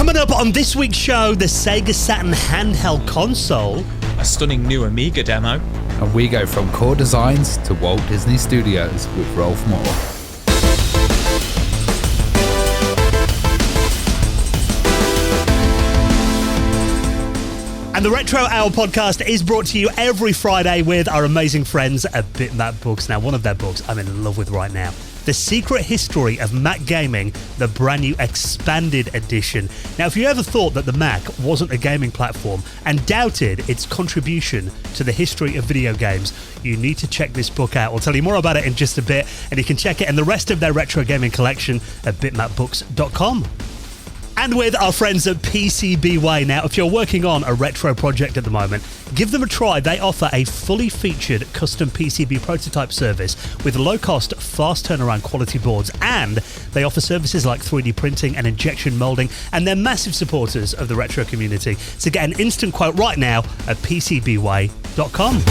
Coming up on this week's show, the Sega Saturn handheld console, a stunning new Amiga demo, and we go from core designs to Walt Disney Studios with Rolf Mohr. And the Retro Hour podcast is brought to you every Friday with our amazing friends at Bitmap Books. Now, one of their books I'm in love with right now. The Secret History of Mac Gaming, the brand new expanded edition. Now, if you ever thought that the Mac wasn't a gaming platform and doubted its contribution to the history of video games, you need to check this book out. We'll tell you more about it in just a bit, and you can check it and the rest of their retro gaming collection at bitmapbooks.com. And with our friends at PCBWay. Now, if you're working on a retro project at the moment, give them a try. They offer a fully featured custom PCB prototype service with low-cost, fast turnaround quality boards, and they offer services like 3D printing and injection molding, and they're massive supporters of the retro community. So get an instant quote right now at PCBWay.com.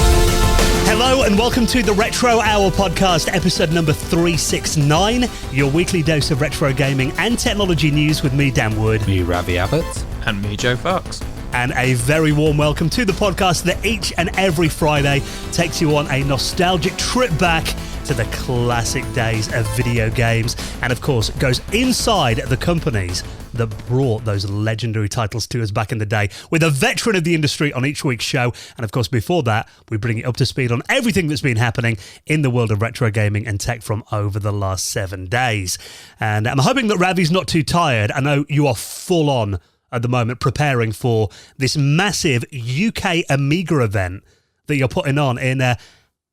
Hello and welcome to the Retro Hour podcast, episode number 369, your weekly dose of retro gaming and technology news with me, Dan Wood. Me, Ravi Abbott. and me, Joe Fox. And a very warm welcome to the podcast that each and every Friday takes you on a nostalgic trip back to the classic days of video games, and of course goes inside the companies that brought those legendary titles to us back in the day, with a veteran of the industry on each week's show. And of course, before that, we bring you up to speed on everything that's been happening in the world of retro gaming and tech from over the last 7 days. And I'm hoping that Ravi's not too tired. I know you are full on at the moment preparing for this massive UK Amiga event that you're putting on in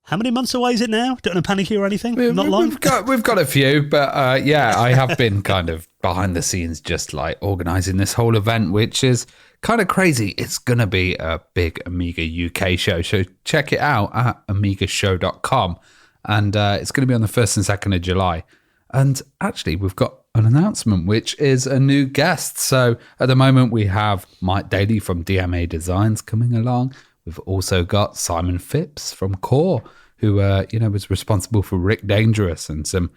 how many months away is it now? Don't want to panic you or anything? Not long? We've got a few, but yeah, I have been kind of behind the scenes just like organising this whole event, which is kind of crazy. It's going to be a big Amiga UK show, so check it out at amigashow.com, and it's going to be on the 1st and 2nd of July. And actually, we've got an announcement, which is a new guest. So at the moment, we have Mike Daly from DMA Designs coming along. We've also got Simon Phipps from Core, who was responsible for Rick Dangerous and some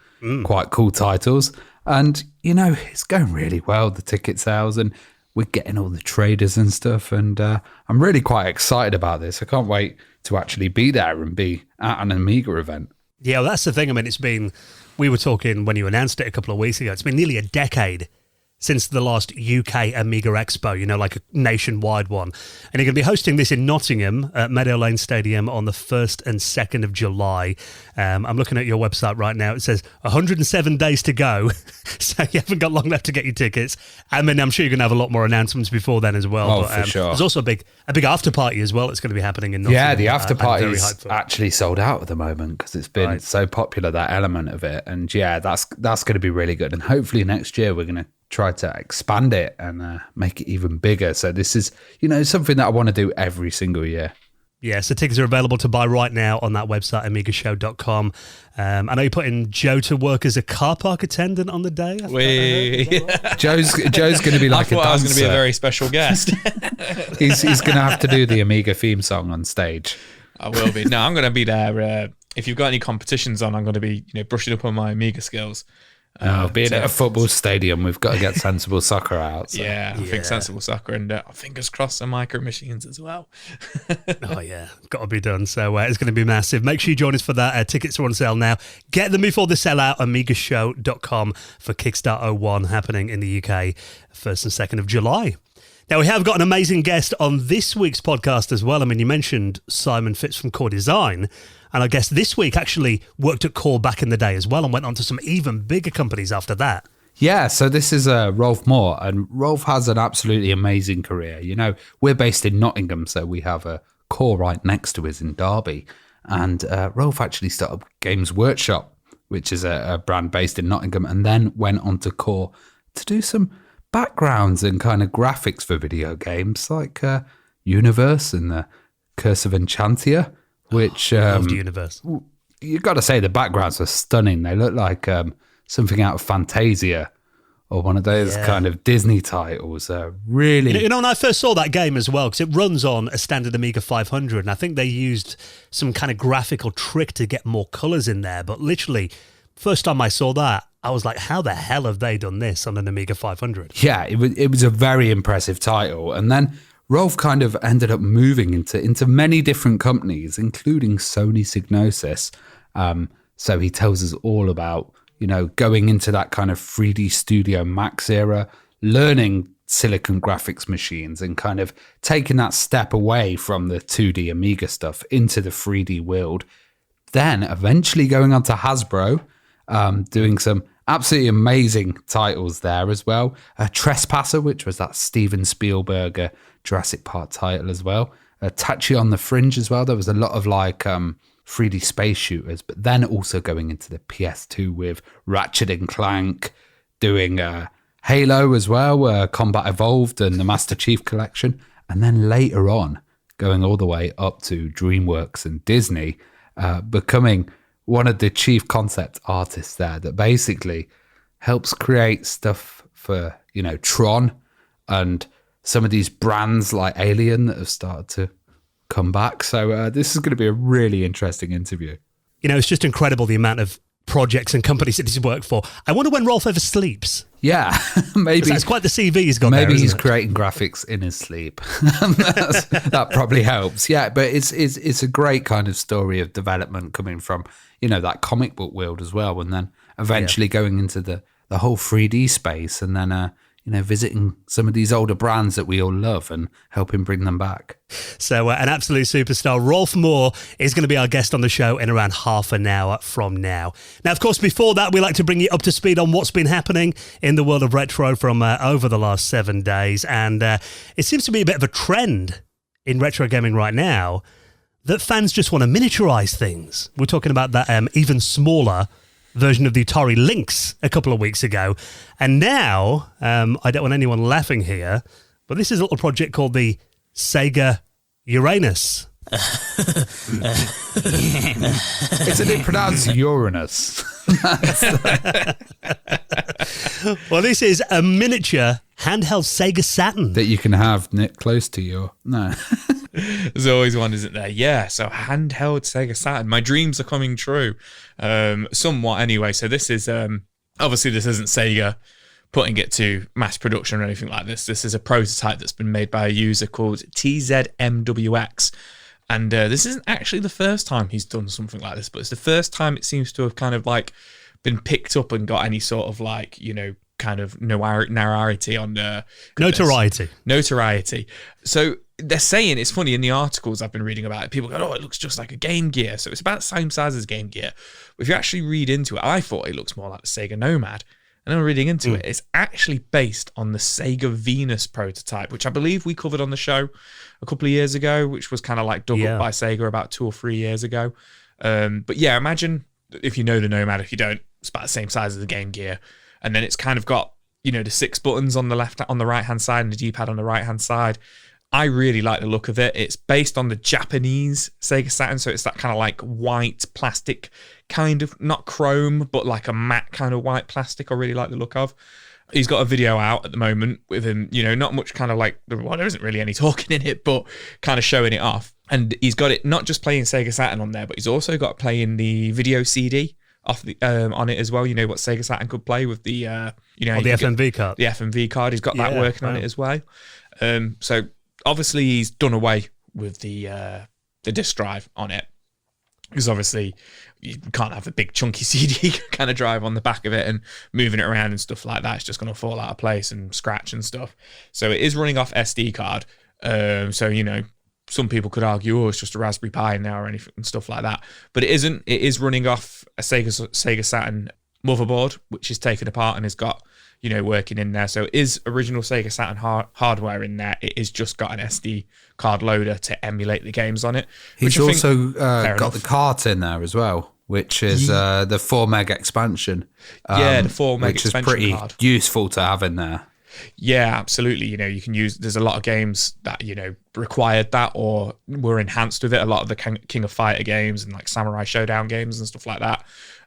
quite cool titles. And, it's going really well, the ticket sales, and we're getting all the traders and stuff. And I'm really quite excited about this. I can't wait to actually be there and be at an Amiga event. Yeah, well, that's the thing. I mean, we were talking when you announced it a couple of weeks ago. It's been nearly a decade since the last UK Amiga Expo, like a nationwide one. And you're going to be hosting this in Nottingham at Meadow Lane Stadium on the 1st and 2nd of July. I'm looking at your website right now. It says 107 days to go. So you haven't got long left to get your tickets. I mean, I'm sure you're going to have a lot more announcements before then as well. Oh, but, for sure. There's also a big after party as well that's going to be happening in Nottingham. Yeah, the after party's actually sold out at the moment because it's been so popular, that element of it. And yeah, that's going to be really good. And hopefully next year we're going to try to expand it and make it even bigger. So this is, something that I want to do every single year. Yeah, so tickets are available to buy right now on that website, amigashow.com. I know you're putting Joe to work as a car park attendant on the day. Joe's going to be like a dancer. I was going to be a very special guest. He's going to have to do the Amiga theme song on stage. I will be. No, I'm going to be there. If you've got any competitions on, I'm going to be brushing up on my Amiga skills. Being at a football stadium, we've got to get sensible soccer out. So. Yeah, I think sensible soccer, and fingers crossed some micro machines as well. Oh yeah, got to be done. So it's going to be massive. Make sure you join us for that. Tickets are on sale now. Get them before they sell out. Amigashow.com for Kickstart 01 happening in the UK 1st and 2nd of July. Now, we have got an amazing guest on this week's podcast as well. I mean, you mentioned Simon Phipps from Core Design, and I guess this week actually worked at Core back in the day as well and went on to some even bigger companies after that. Yeah, so this is Rolf Mohr, and Rolf has an absolutely amazing career. We're based in Nottingham, so we have a Core right next to us in Derby, and Rolf actually started Games Workshop, which is a brand based in Nottingham, and then went on to Core to do some backgrounds and kind of graphics for video games like Universe and the Curse of Enchantia, which loved Universe. You got to say the backgrounds are stunning. They look like something out of Fantasia or one of those kind of Disney titles. Really, when I first saw that game as well, because it runs on a standard Amiga 500, and I think they used some kind of graphical trick to get more colors in there, but literally first time I saw that, I was like, how the hell have they done this on an Amiga 500? Yeah, it was a very impressive title. And then Rolf kind of ended up moving into many different companies, including Sony Psygnosis. So he tells us all about, going into that kind of 3D Studio Max era, learning silicon graphics machines and kind of taking that step away from the 2D Amiga stuff into the 3D world. Then eventually going on to Hasbro, doing some absolutely amazing titles there as well. Trespasser, which was that Steven Spielberg Jurassic Park title as well. Touchy on the Fringe as well. There was a lot of 3D space shooters, but then also going into the PS2 with Ratchet and Clank, doing Halo as well, Combat Evolved and the Master Chief Collection. And then later on, going all the way up to DreamWorks and Disney, becoming one of the chief concept artists there that basically helps create stuff for, Tron and some of these brands like Alien that have started to come back. So this is going to be a really interesting interview. It's just incredible the amount of projects and companies that he's worked for. I wonder when Rolf ever sleeps. Yeah, maybe. That's quite the CV he's got. Maybe there, he's it? creating graphics in his sleep. That probably helps. Yeah, but it's a great kind of story of development coming from, that comic book world as well, and then eventually going into the whole 3D space, and then visiting some of these older brands that we all love and helping bring them back. So an absolute superstar, Rolf Mohr, is going to be our guest on the show in around half an hour from now. Now, of course, before that, we like to bring you up to speed on what's been happening in the world of retro from over the last 7 days. And it seems to be a bit of a trend in retro gaming right now that fans just want to miniaturize things. We're talking about that even smaller version of the Atari Lynx a couple of weeks ago. And now, I don't want anyone laughing here, but this is a little project called the Sega Uranus. Isn't it pronounced Uranus? Well, this is a miniature handheld Sega Saturn. That you can have knit close to your... No. There's always one, isn't there? Yeah, so handheld Sega Saturn. My dreams are coming true. Somewhat anyway. So this is, obviously this isn't Sega putting it to mass production or anything like this. This is a prototype that's been made by a user called TZMWX. And this isn't actually the first time he's done something like this, but it's the first time it seems to have kind of been picked up and got any sort of kind of notoriety on notoriety. So they're saying, it's funny, in the articles I've been reading about it, people go, oh, it looks just like a Game Gear. So it's about the same size as Game Gear. But if you actually read into it, I thought it looks more like the Sega Nomad. And then reading into it, it's actually based on the Sega Venus prototype, which I believe we covered on the show a couple of years ago, which was kind of dug up by Sega about 2 or 3 years ago. But yeah, imagine if you know the Nomad, if you don't, it's about the same size as the Game Gear. And then it's kind of got, the 6 buttons on the right-hand side and the D-pad on the right-hand side. I really like the look of it. It's based on the Japanese Sega Saturn, so it's that kind of white plastic, kind of, not chrome, but a matte kind of white plastic I really like the look of. He's got a video out at the moment with him, not much kind of there isn't really any talking in it, but kind of showing it off. And he's got it not just playing Sega Saturn on there, but he's also got playing the video CD off the on it as well. What Sega Saturn could play with the the FMV card. The FMV card. He's got that working on it as well. So obviously he's done away with the disk drive on it, because obviously you can't have a big chunky CD kind of drive on the back of it and moving it around and stuff like that. It's just going to fall out of place and scratch and stuff. So it is running off SD card. So some people could argue, oh, it's just a Raspberry Pi now or anything and stuff like that. But it isn't. It is running off a Sega Saturn motherboard, which is taken apart and has got, working in there. So it is original Sega Saturn hardware in there. It is just got an SD card loader to emulate the games on it. He's also got the cart in there as well, which is the 4 meg expansion. The 4 meg expansion which is pretty card. Useful to have in there. Yeah, absolutely. You can use, there's a lot of games that, required that or were enhanced with it. A lot of the King of Fighter games and Samurai Showdown games and stuff like that.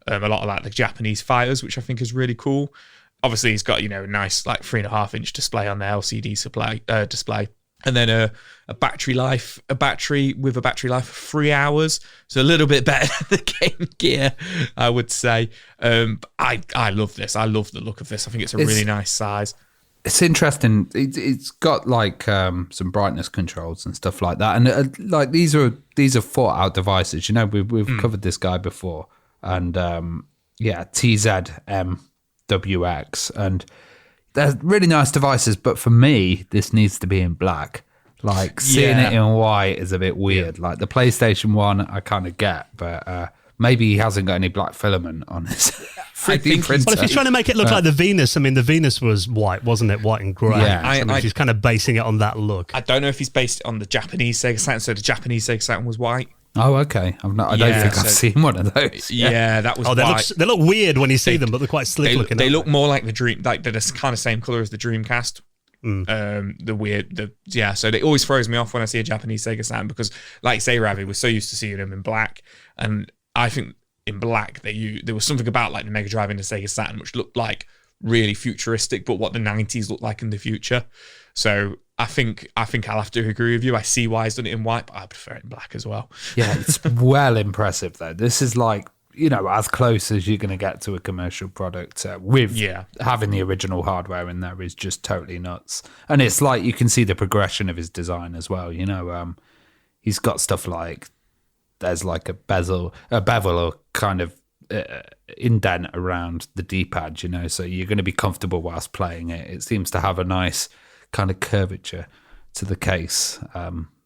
A lot of the Japanese fighters, which I think is really cool. Obviously, he's got, a nice 3.5-inch display on the LCD display. And then a battery with a battery life of 3 hours. So a little bit better than the Game Gear, I would say. I love this. I love the look of this. I think it's a really nice size. It's interesting. It's got like some brightness controls and stuff like that. And like these are thought out devices. You know, we've covered this guy before. And TZMWX. And they're really nice devices, but for me, this needs to be in black. Like, seeing it in white is a bit weird. Yeah. Like, the PlayStation 1, I kind of get, but maybe he hasn't got any black filament on his 3D printer. Well, if he's trying to make it look like the Venus, I mean, the Venus was white, wasn't it? White and grey. Yeah. He's kind of basing it on that look. I don't know if he's based it on the Japanese Sega Saturn, so the Japanese Sega Saturn was white. Oh, okay. I don't think I've seen one of those. Yeah, that was white. They look weird when you see them, but they're quite slick looking. They look more like the Dream, like they're the kind of same colour as the Dreamcast. So it always throws me off when I see a Japanese Sega Saturn because, like you say, Ravi, we're so used to seeing them in black, and I think in black there was something about like the Mega Drive and the Sega Saturn which looked like really futuristic, but what the 90s looked like in the future. So I think I'll have to agree with you. I see why he's done it in white, but I prefer it in black as well. Yeah, it's well impressive though. This is like, you know, as close as you're going to get to a commercial product with having the original hardware in there is just totally nuts. And it's like you can see the progression of his design as well. You know, he's got stuff like there's like a bevel or kind of indent around the D-pad, you know, so you're going to be comfortable whilst playing it. It seems to have a nice kind of curvature to the case,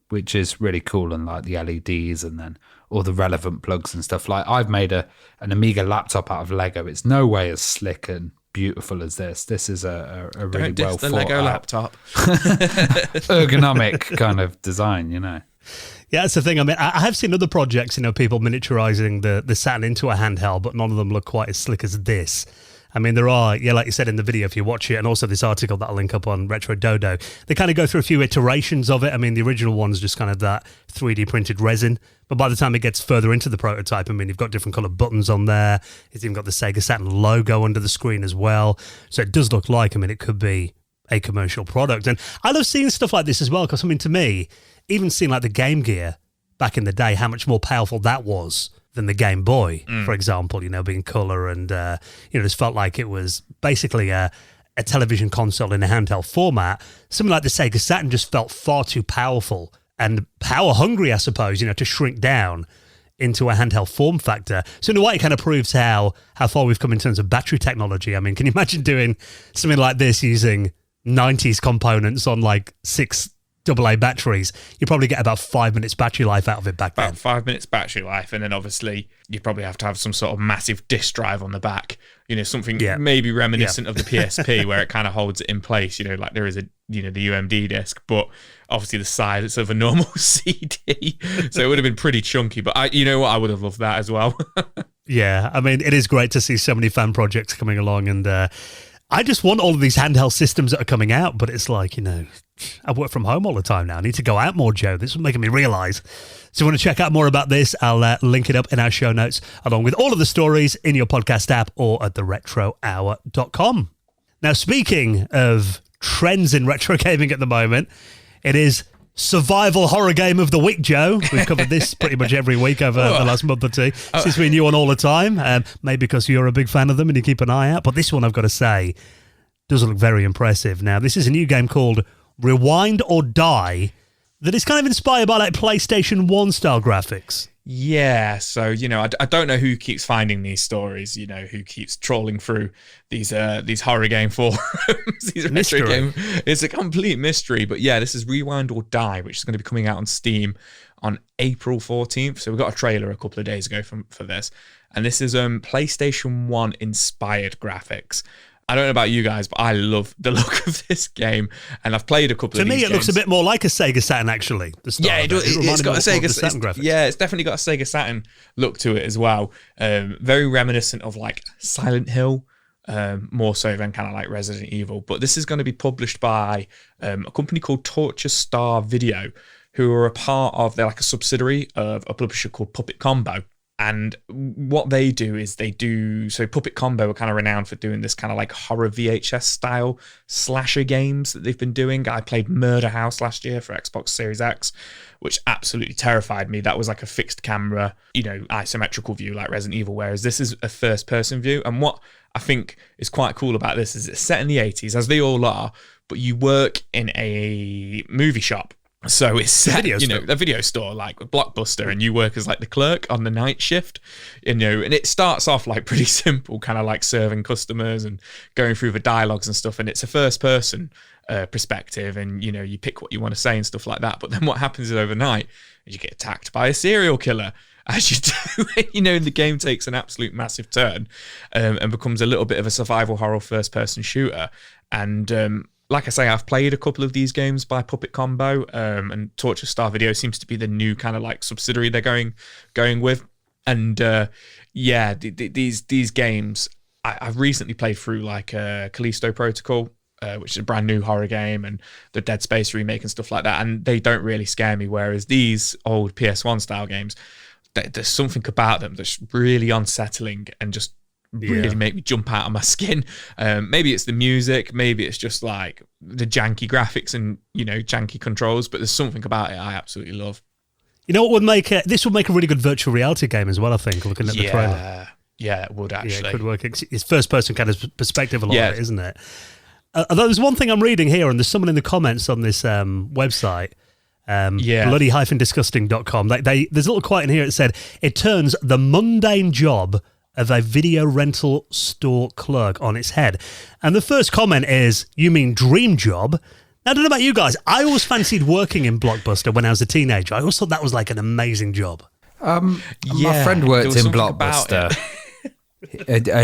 which is really cool, and like the LEDs and then all the relevant plugs and stuff. Like, I've made an Amiga laptop out of Lego. It's no way as slick and beautiful as this. This is a really well thought the Lego out laptop. ergonomic kind of design, you know. Yeah, that's the thing. I mean, I have seen other projects, you know, people miniaturizing the Saturn into a handheld, but none of them look quite as slick as this. I mean, there are, like you said in the video, if you watch it, and also this article that I'll link up on Retro Dodo, they kind of go through a few iterations of it. I mean, the original one's just kind of that 3D printed resin, but by the time it gets further into the prototype, I mean, you've got different colored buttons on there. It's even got the Sega Saturn logo under the screen as well. So it does look like, I mean, it could be a commercial product. And I love seeing stuff like this as well, because, I mean, to me, even seeing like the Game Gear back in the day, how much more powerful that was than the Game Boy, for example, you know, being colour and, just felt like it was basically a television console in a handheld format. Something like the Sega Saturn just felt far too powerful and power hungry, I suppose, you know, to shrink down into a handheld form factor. So in a way, it kind of proves how far we've come in terms of battery technology. I mean, can you imagine doing something like this using 90s components on like 6 AA batteries? You probably get about 5 minutes battery life out of it back then. About 5 minutes battery life, and then obviously you probably have to have some sort of massive disk drive on the back. You know, something maybe reminiscent of the PSP where it kind of holds it in place. You know, like there is the UMD disc, but obviously the size of a normal CD. So it would have been pretty chunky. But I would have loved that as well. Yeah, I mean, it is great to see so many fan projects coming along, and I just want all of these handheld systems that are coming out, but it's like, you know, I work from home all the time now. I need to go out more, Joe. This is making me realise. So if you want to check out more about this, I'll link it up in our show notes, along with all of the stories in your podcast app or at theretrohour.com. Now, speaking of trends in retro gaming at the moment, it is Survival Horror Game of the Week, Joe. We've covered this pretty much every week over the last month or two, since we knew on all the time. Maybe because you're a big fan of them and you keep an eye out. But this one, I've got to say, does look very impressive. Now, this is a new game called Rewind or Die that is kind of inspired by like PlayStation 1 style graphics. Yeah, so, you know, I don't know who keeps finding these stories, you know, who keeps trawling through these horror game forums, these retro game. It's a complete mystery, but yeah, this is Rewind or Die, which is going to be coming out on Steam on April 14th. So we got a trailer a couple of days ago for this, and this is PlayStation 1 inspired graphics. I don't know about you guys, but I love the look of this game, and I've played a couple of these games. To me, it looks a bit more like a Sega Saturn, actually. Yeah, it's got a Sega Saturn graphics. Yeah, it's definitely got a Sega Saturn look to it as well. Very reminiscent of like Silent Hill, more so than kind of like Resident Evil. But this is going to be published by a company called Torture Star Video, who are they're like a subsidiary of a publisher called Puppet Combo. And what they do is so Puppet Combo are kind of renowned for doing this kind of like horror VHS style slasher games that they've been doing. I played Murder House last year for Xbox Series X, which absolutely terrified me. That was like a fixed camera, isometrical view like Resident Evil, whereas this is a first person view. And what I think is quite cool about this is it's set in the 80s, as they all are, but you work in a movie shop. So it's set, a video store like a Blockbuster, and you work as like the clerk on the night shift, and it starts off like pretty simple, kind of like serving customers and going through the dialogues and stuff. And it's a first person perspective, and you pick what you want to say and stuff like that. But then what happens is overnight, you get attacked by a serial killer. As you do, the game takes an absolute massive turn and becomes a little bit of a survival horror first person shooter. And like I say, I've played a couple of these games by Puppet Combo, and Torture Star Video seems to be the new kind of like subsidiary they're going with. And these games, I've recently played through like Callisto Protocol, which is a brand new horror game, and the Dead Space remake and stuff like that, and they don't really scare me. Whereas these old PS1 style games, there's something about them that's really unsettling and just really make me jump out of my skin. Maybe it's the music, maybe it's just like the janky graphics and janky controls, but there's something about it I absolutely love. You know what would make this would make a really good virtual reality game as well, I think, looking at the trailer. Yeah, it would actually. Yeah, it could work. It's first person kind of perspective a lot of it, isn't it? Although there's one thing I'm reading here, and there's someone in the comments on this website, bloody-disgusting.com. There's a little quote in here that said, it turns the mundane job of a video rental store clerk on its head. And the first comment is, you mean dream job? Now, I don't know about you guys. I always fancied working in Blockbuster when I was a teenager. I always thought that was like an amazing job. My friend worked in Blockbuster.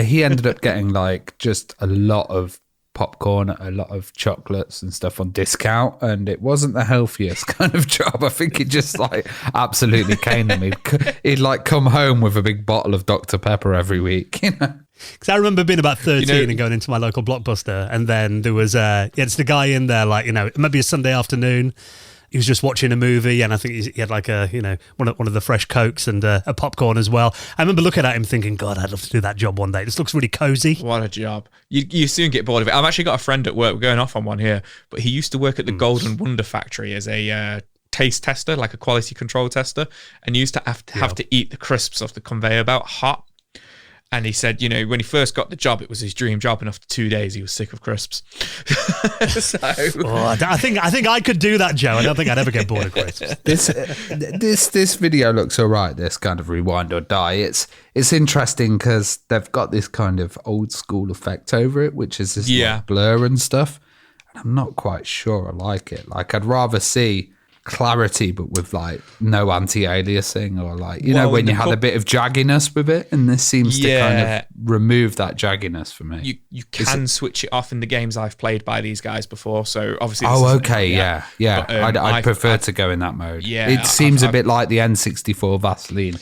He ended up getting like just a lot of popcorn, a lot of chocolates and stuff on discount, and it wasn't the healthiest kind of job. I think it just like absolutely caned him. He'd like come home with a big bottle of Dr. Pepper every week, Because I remember being about 13 and going into my local Blockbuster, and then there was it's the guy in there, like, maybe a Sunday afternoon. He was just watching a movie, and I think he had like one of the fresh Cokes and a popcorn as well. I remember looking at him thinking, God, I'd love to do that job one day. This looks really cozy. What a job. You soon get bored of it. I've actually got a friend at work, we're going off on one here, but he used to work at the Golden Wonder Factory as a taste tester, like a quality control tester, and used to have to eat the crisps off the conveyor belt hot. And he said, when he first got the job, it was his dream job, and after 2 days, he was sick of crisps. I think I could do that, Joe. I don't think I'd ever get bored of crisps. This video looks all right. This kind of rewind or die. It's interesting because they've got this kind of old school effect over it, which is this like blur and stuff. And I'm not quite sure I like it. Like, I'd rather see clarity but with like no anti-aliasing, or like when you had a bit of jagginess with it, and this seems to kind of remove that jagginess for me. You can switch it off in the games I've played by these guys before, so obviously but, I'd prefer to go in that mode. It seems a bit like the N64 Vaseline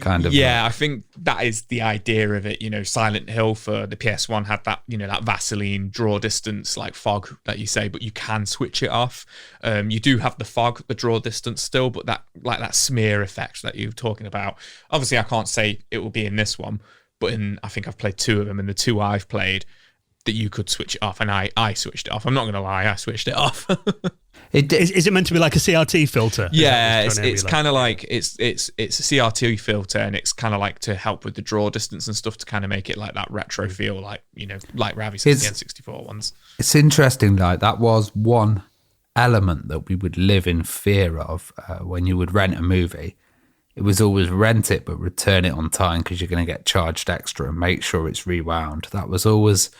kind of. I think that is the idea of it. Silent Hill for the PS1 had that, that Vaseline draw distance, like fog that you say, but you can switch it off. You do have the fog, the draw distance still, but that smear effect that you're talking about. Obviously, I can't say it will be in this one, but I think I've played two of them, and the two I've played, that you could switch it off, and I switched it off. I'm not going to lie, I switched it off. Is it meant to be like a CRT filter? Yeah, it's kind of like it's a CRT filter, and it's kind of like to help with the draw distance and stuff, to kind of make it like that retro feel, like like Ravi said, the N64 ones. It's interesting, like that was one element that we would live in fear of when you would rent a movie. It was always rent it but return it on time, because you're going to get charged extra, and make sure it's rewound. That was always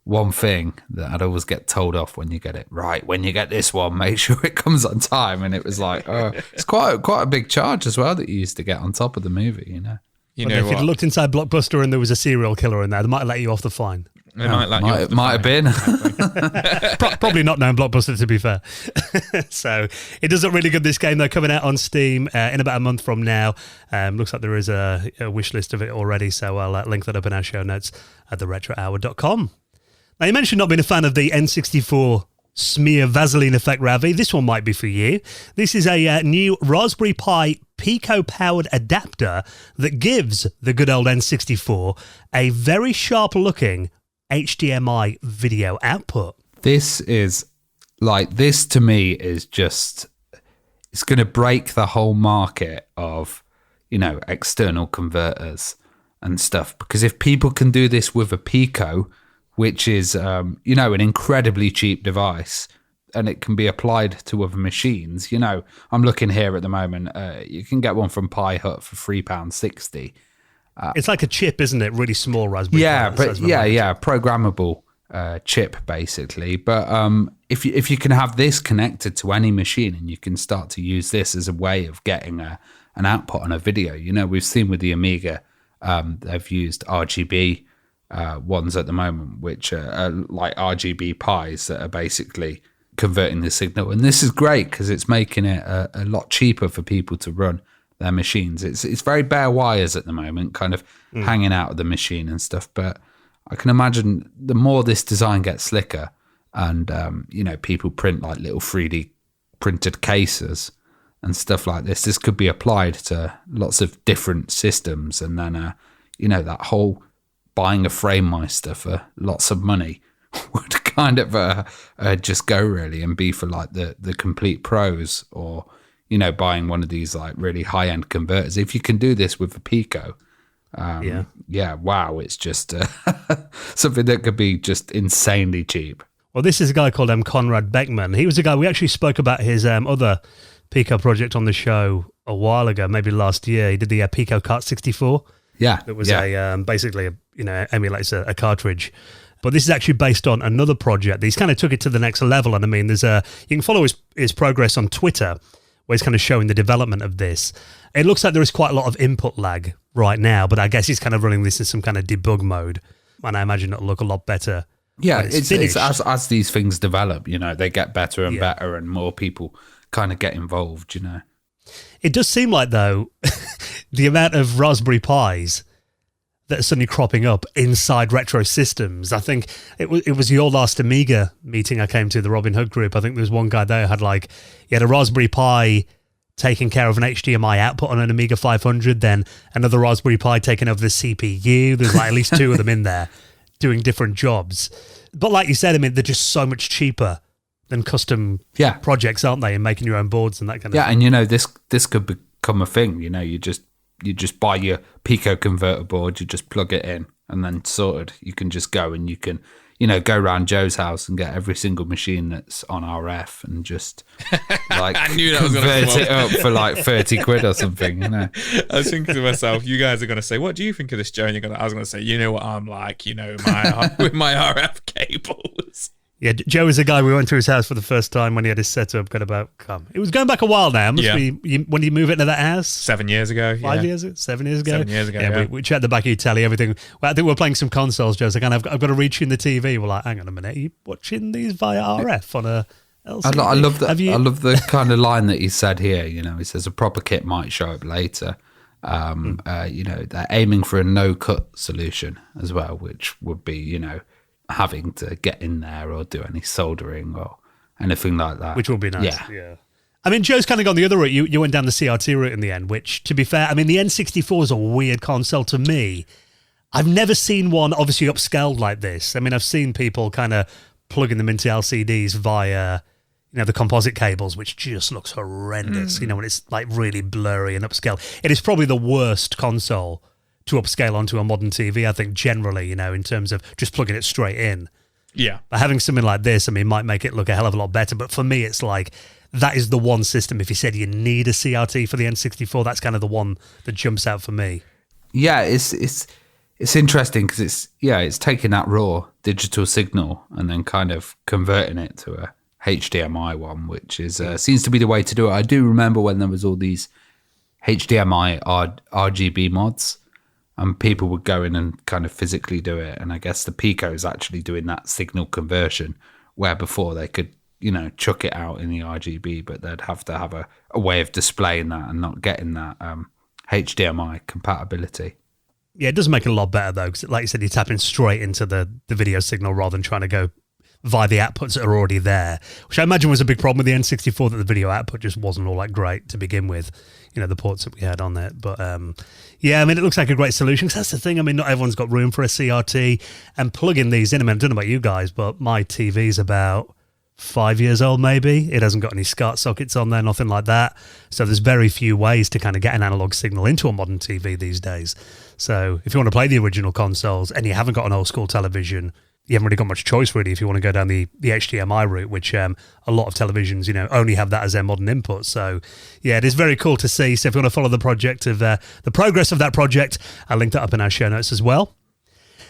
one thing that I'd always get told off when you get it right. When you get this one, make sure it comes on time. And it was like, it's quite a big charge as well that you used to get on top of the movie, If you'd looked inside Blockbuster and there was a serial killer in there, they might have let you off the fine. They might have been. Probably not known Blockbuster, to be fair. So it does look really good, this game, though, coming out on Steam in about a month from now. Looks like there is a wish list of it already, so I'll link that up in our show notes at theretrohour.com. Now, you mentioned not being a fan of the N64 smear Vaseline effect, Ravi. This one might be for you. This is a new Raspberry Pi Pico-powered adapter that gives the good old N64 a very sharp-looking HDMI video output. This to me is just, it's going to break the whole market of, external converters and stuff. Because if people can do this with a Pico, which is, an incredibly cheap device, and it can be applied to other machines, I'm looking here at the moment, you can get one from Pi Hut for £3.60. It's like a chip, isn't it? Really small Raspberry Pi. Programmable chip basically. But if you can have this connected to any machine and you can start to use this as a way of getting an output on a video, we've seen with the Amiga, they've used RGB ones at the moment, which are like RGB Pis that are basically converting the signal. And this is great because it's making it a lot cheaper for people to run their machines. It's very bare wires at the moment, kind of hanging out of the machine and stuff. But I can imagine the more this design gets slicker and, people print like little 3D printed cases and stuff like this could be applied to lots of different systems. And then, that whole buying a FrameMeister for lots of money would kind of just go really and be for like the complete pros, or, buying one of these like really high-end converters. If you can do this with a Pico, wow, it's just something that could be just insanely cheap. Well, this is a guy called Conrad Beckman. He was a guy, we actually spoke about his other Pico project on the show a while ago, maybe last year. He did the Pico Kart 64. Yeah. It was basically, emulates a cartridge. But this is actually based on another project. He's kind of took it to the next level. And I mean, you can follow his progress on Twitter, where he's kind of showing the development of this. It looks like there is quite a lot of input lag right now, but I guess he's kind of running this in some kind of debug mode. And I imagine it'll look a lot better. Yeah, it's as these things develop, they get better and better, and more people kind of get involved, It does seem like, though, the amount of Raspberry Pis that are suddenly cropping up inside retro systems. I think it was your last Amiga meeting I came to, the Robin Hood group. I think there was one guy there who had a Raspberry Pi taking care of an HDMI output on an Amiga 500, then another Raspberry Pi taking over the CPU. There's like at least two of them in there doing different jobs. But like you said, I mean, they're just so much cheaper than custom projects, aren't they? And making your own boards and that kind of thing. Yeah, and this could become a thing. You just buy your Pico converter board, you just plug it in, and then sorted. You can just go and you can, go around Joe's house and get every single machine that's on RF and just like I knew that was convert it up for like 30 quid or something. I was thinking to myself, you guys are going to say, "What do you think of this, Joe?" And I was going to say, "You know what I'm like, with my RF cables." Yeah, Joe is a guy, we went to his house for the first time when he had his setup. It was going back a while now. When did you move into that house? 7 years ago. 5 years ago? 7 years ago? 7 years ago, yeah. We checked the back of your telly, everything. Well, I think we're playing some consoles, Joe's like, I've got to reach in the TV. We're like, hang on a minute, are you watching these via RF on a LCD? I love the kind of line that he said here. He says a proper kit might show up later. They're aiming for a no-cut solution as well, which would be, having to get in there or do any soldering or anything like that. Which will be nice. Yeah. I mean, Joe's kind of gone the other route. You went down the CRT route in the end, which, to be fair, I mean, the N64 is a weird console to me. I've never seen one obviously upscaled like this. I mean, I've seen people kind of plugging them into LCDs via, the composite cables, which just looks horrendous, when it's like really blurry and upscale. It is probably the worst console to upscale onto a modern TV, I think, generally, in terms of just plugging it straight in. Yeah. But having something like this, I mean, might make it look a hell of a lot better. But for me, it's like, that is the one system. If you said you need a CRT for the N64, that's kind of the one that jumps out for me. Yeah, it's interesting because it's taking that raw digital signal and then kind of converting it to a HDMI one, which is seems to be the way to do it. I do remember when there was all these HDMI RGB mods, and people would go in and kind of physically do it. And I guess the Pico is actually doing that signal conversion, where before they could, chuck it out in the RGB, but they'd have to have a way of displaying that and not getting that HDMI compatibility. Yeah, it does make it a lot better, though, because like you said, you're tapping straight into the video signal rather than trying to go via the outputs that are already there, which I imagine was a big problem with the N64, that the video output just wasn't all that great to begin with, the ports that we had on it. But yeah, I mean, it looks like a great solution, because that's the thing. I mean, not everyone's got room for a CRT, and plugging these in, I mean, I don't know about you guys, but my TV's about 5 years old maybe. It hasn't got any SCART sockets on there, nothing like that. So there's very few ways to kind of get an analog signal into a modern TV these days. So if you want to play the original consoles and you haven't got an old school television, you haven't really got much choice really if you want to go down the HDMI route, which a lot of televisions, only have that as their modern input. So yeah, it is very cool to see. So if you want to follow the project of the progress of that project, I'll link that up in our show notes as well.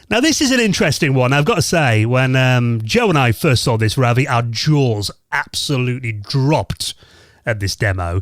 Now, this is an interesting one. I've got to say, when Joe and I first saw this, Ravi, our jaws absolutely dropped at this demo.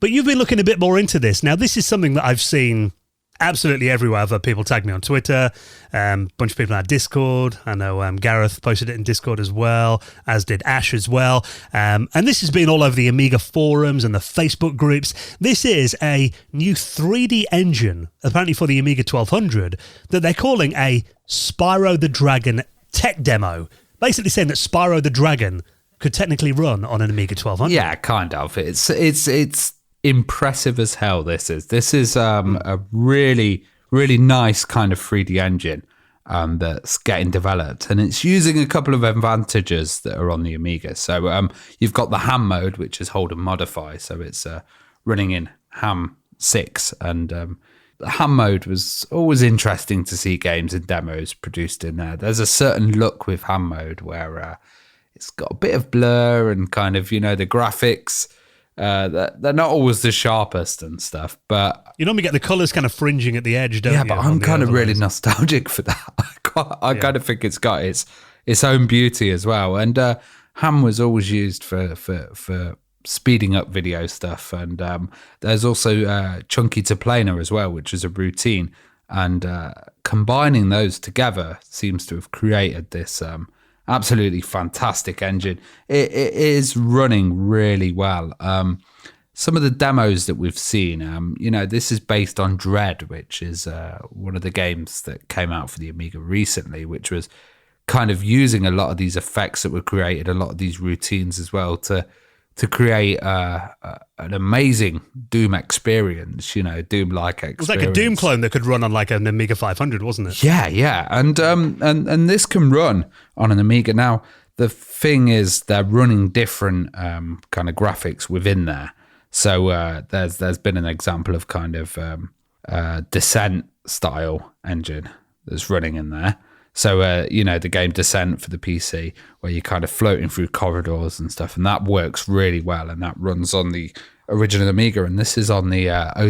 But you've been looking a bit more into this. Now, this is something that I've seen absolutely everywhere. I've had people tag me on Twitter, a bunch of people in our Discord. I know Gareth posted it in Discord as well, as did Ash as well. And this has been all over the Amiga forums and the Facebook groups. This is a new 3D engine, apparently for the Amiga 1200, that they're calling a Spyro the Dragon tech demo. Basically saying that Spyro the Dragon could technically run on an Amiga 1200. Yeah, kind of. It's impressive as hell. This is a really nice kind of 3D engine that's getting developed, and it's using a couple of advantages that are on the Amiga. So you've got the ham mode, which is hold and modify, so it's running in ham 6, and the ham mode was always interesting to see games and demos produced in there. There's a certain look with ham mode where it's got a bit of blur and kind of, the graphics, they're not always the sharpest and stuff, but you normally get the colours kind of fringing at the edge, don't you? Yeah, but I'm kind of really nostalgic for that. I kind of think it's got its own beauty as well. And ham was always used for speeding up video stuff, and there's also chunky to planar as well, which is a routine, and combining those together seems to have created this absolutely fantastic engine. It is running really well. Some of the demos that we've seen, this is based on Dread, which is one of the games that came out for the Amiga recently, which was kind of using a lot of these effects that were created, a lot of these routines as well, to create an amazing Doom experience, Doom-like experience. It was like a Doom clone that could run on like an Amiga 500, wasn't it? Yeah. And this can run on an Amiga. Now, the thing is, they're running different kind of graphics within there. So there's been an example of kind of Descent style engine that's running in there. So, the game Descent for the PC, where you're kind of floating through corridors and stuff, and that works really well, and that runs on the original Amiga, and this is on the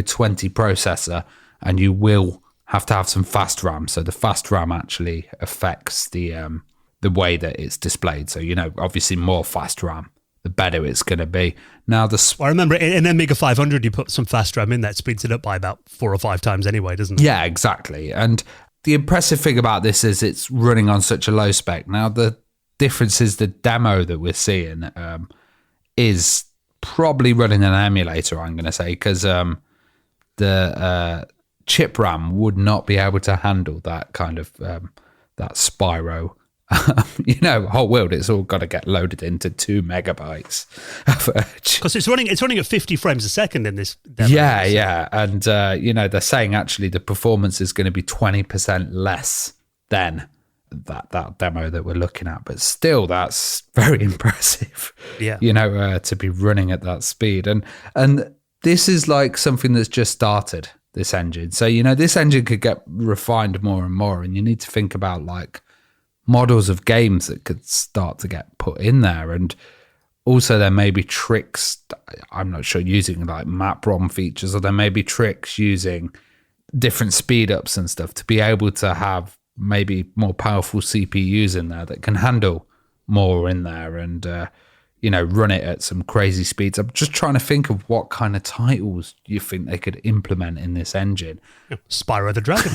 020 processor, and you will have to have some fast RAM. So the fast RAM actually affects the way that it's displayed. So, obviously more fast RAM, the better it's going to be. Now, I remember in Amiga 500, you put some fast RAM in that speeds it up by about 4 or 5 times anyway, doesn't it? Yeah, exactly. And the impressive thing about this is it's running on such a low spec. Now, the difference is the demo that we're seeing is probably running an emulator, I'm going to say, because the chip RAM would not be able to handle that kind of that Spyro. Whole world, it's all got to get loaded into 2 megabytes. Because it's running at 50 frames a second in this demo. Yeah. And, they're saying actually the performance is going to be 20% less than that demo that we're looking at. But still, that's very impressive, to be running at that speed. And this is like something that's just started, this engine. So, this engine could get refined more and more. And you need to think about like models of games that could start to get put in there, and also there may be tricks, I'm not sure, using like map ROM features, or there may be tricks using different speed ups and stuff to be able to have maybe more powerful CPUs in there that can handle more in there, and run it at some crazy speeds. I'm just trying to think of what kind of titles you think they could implement in this engine. Spyro the Dragon.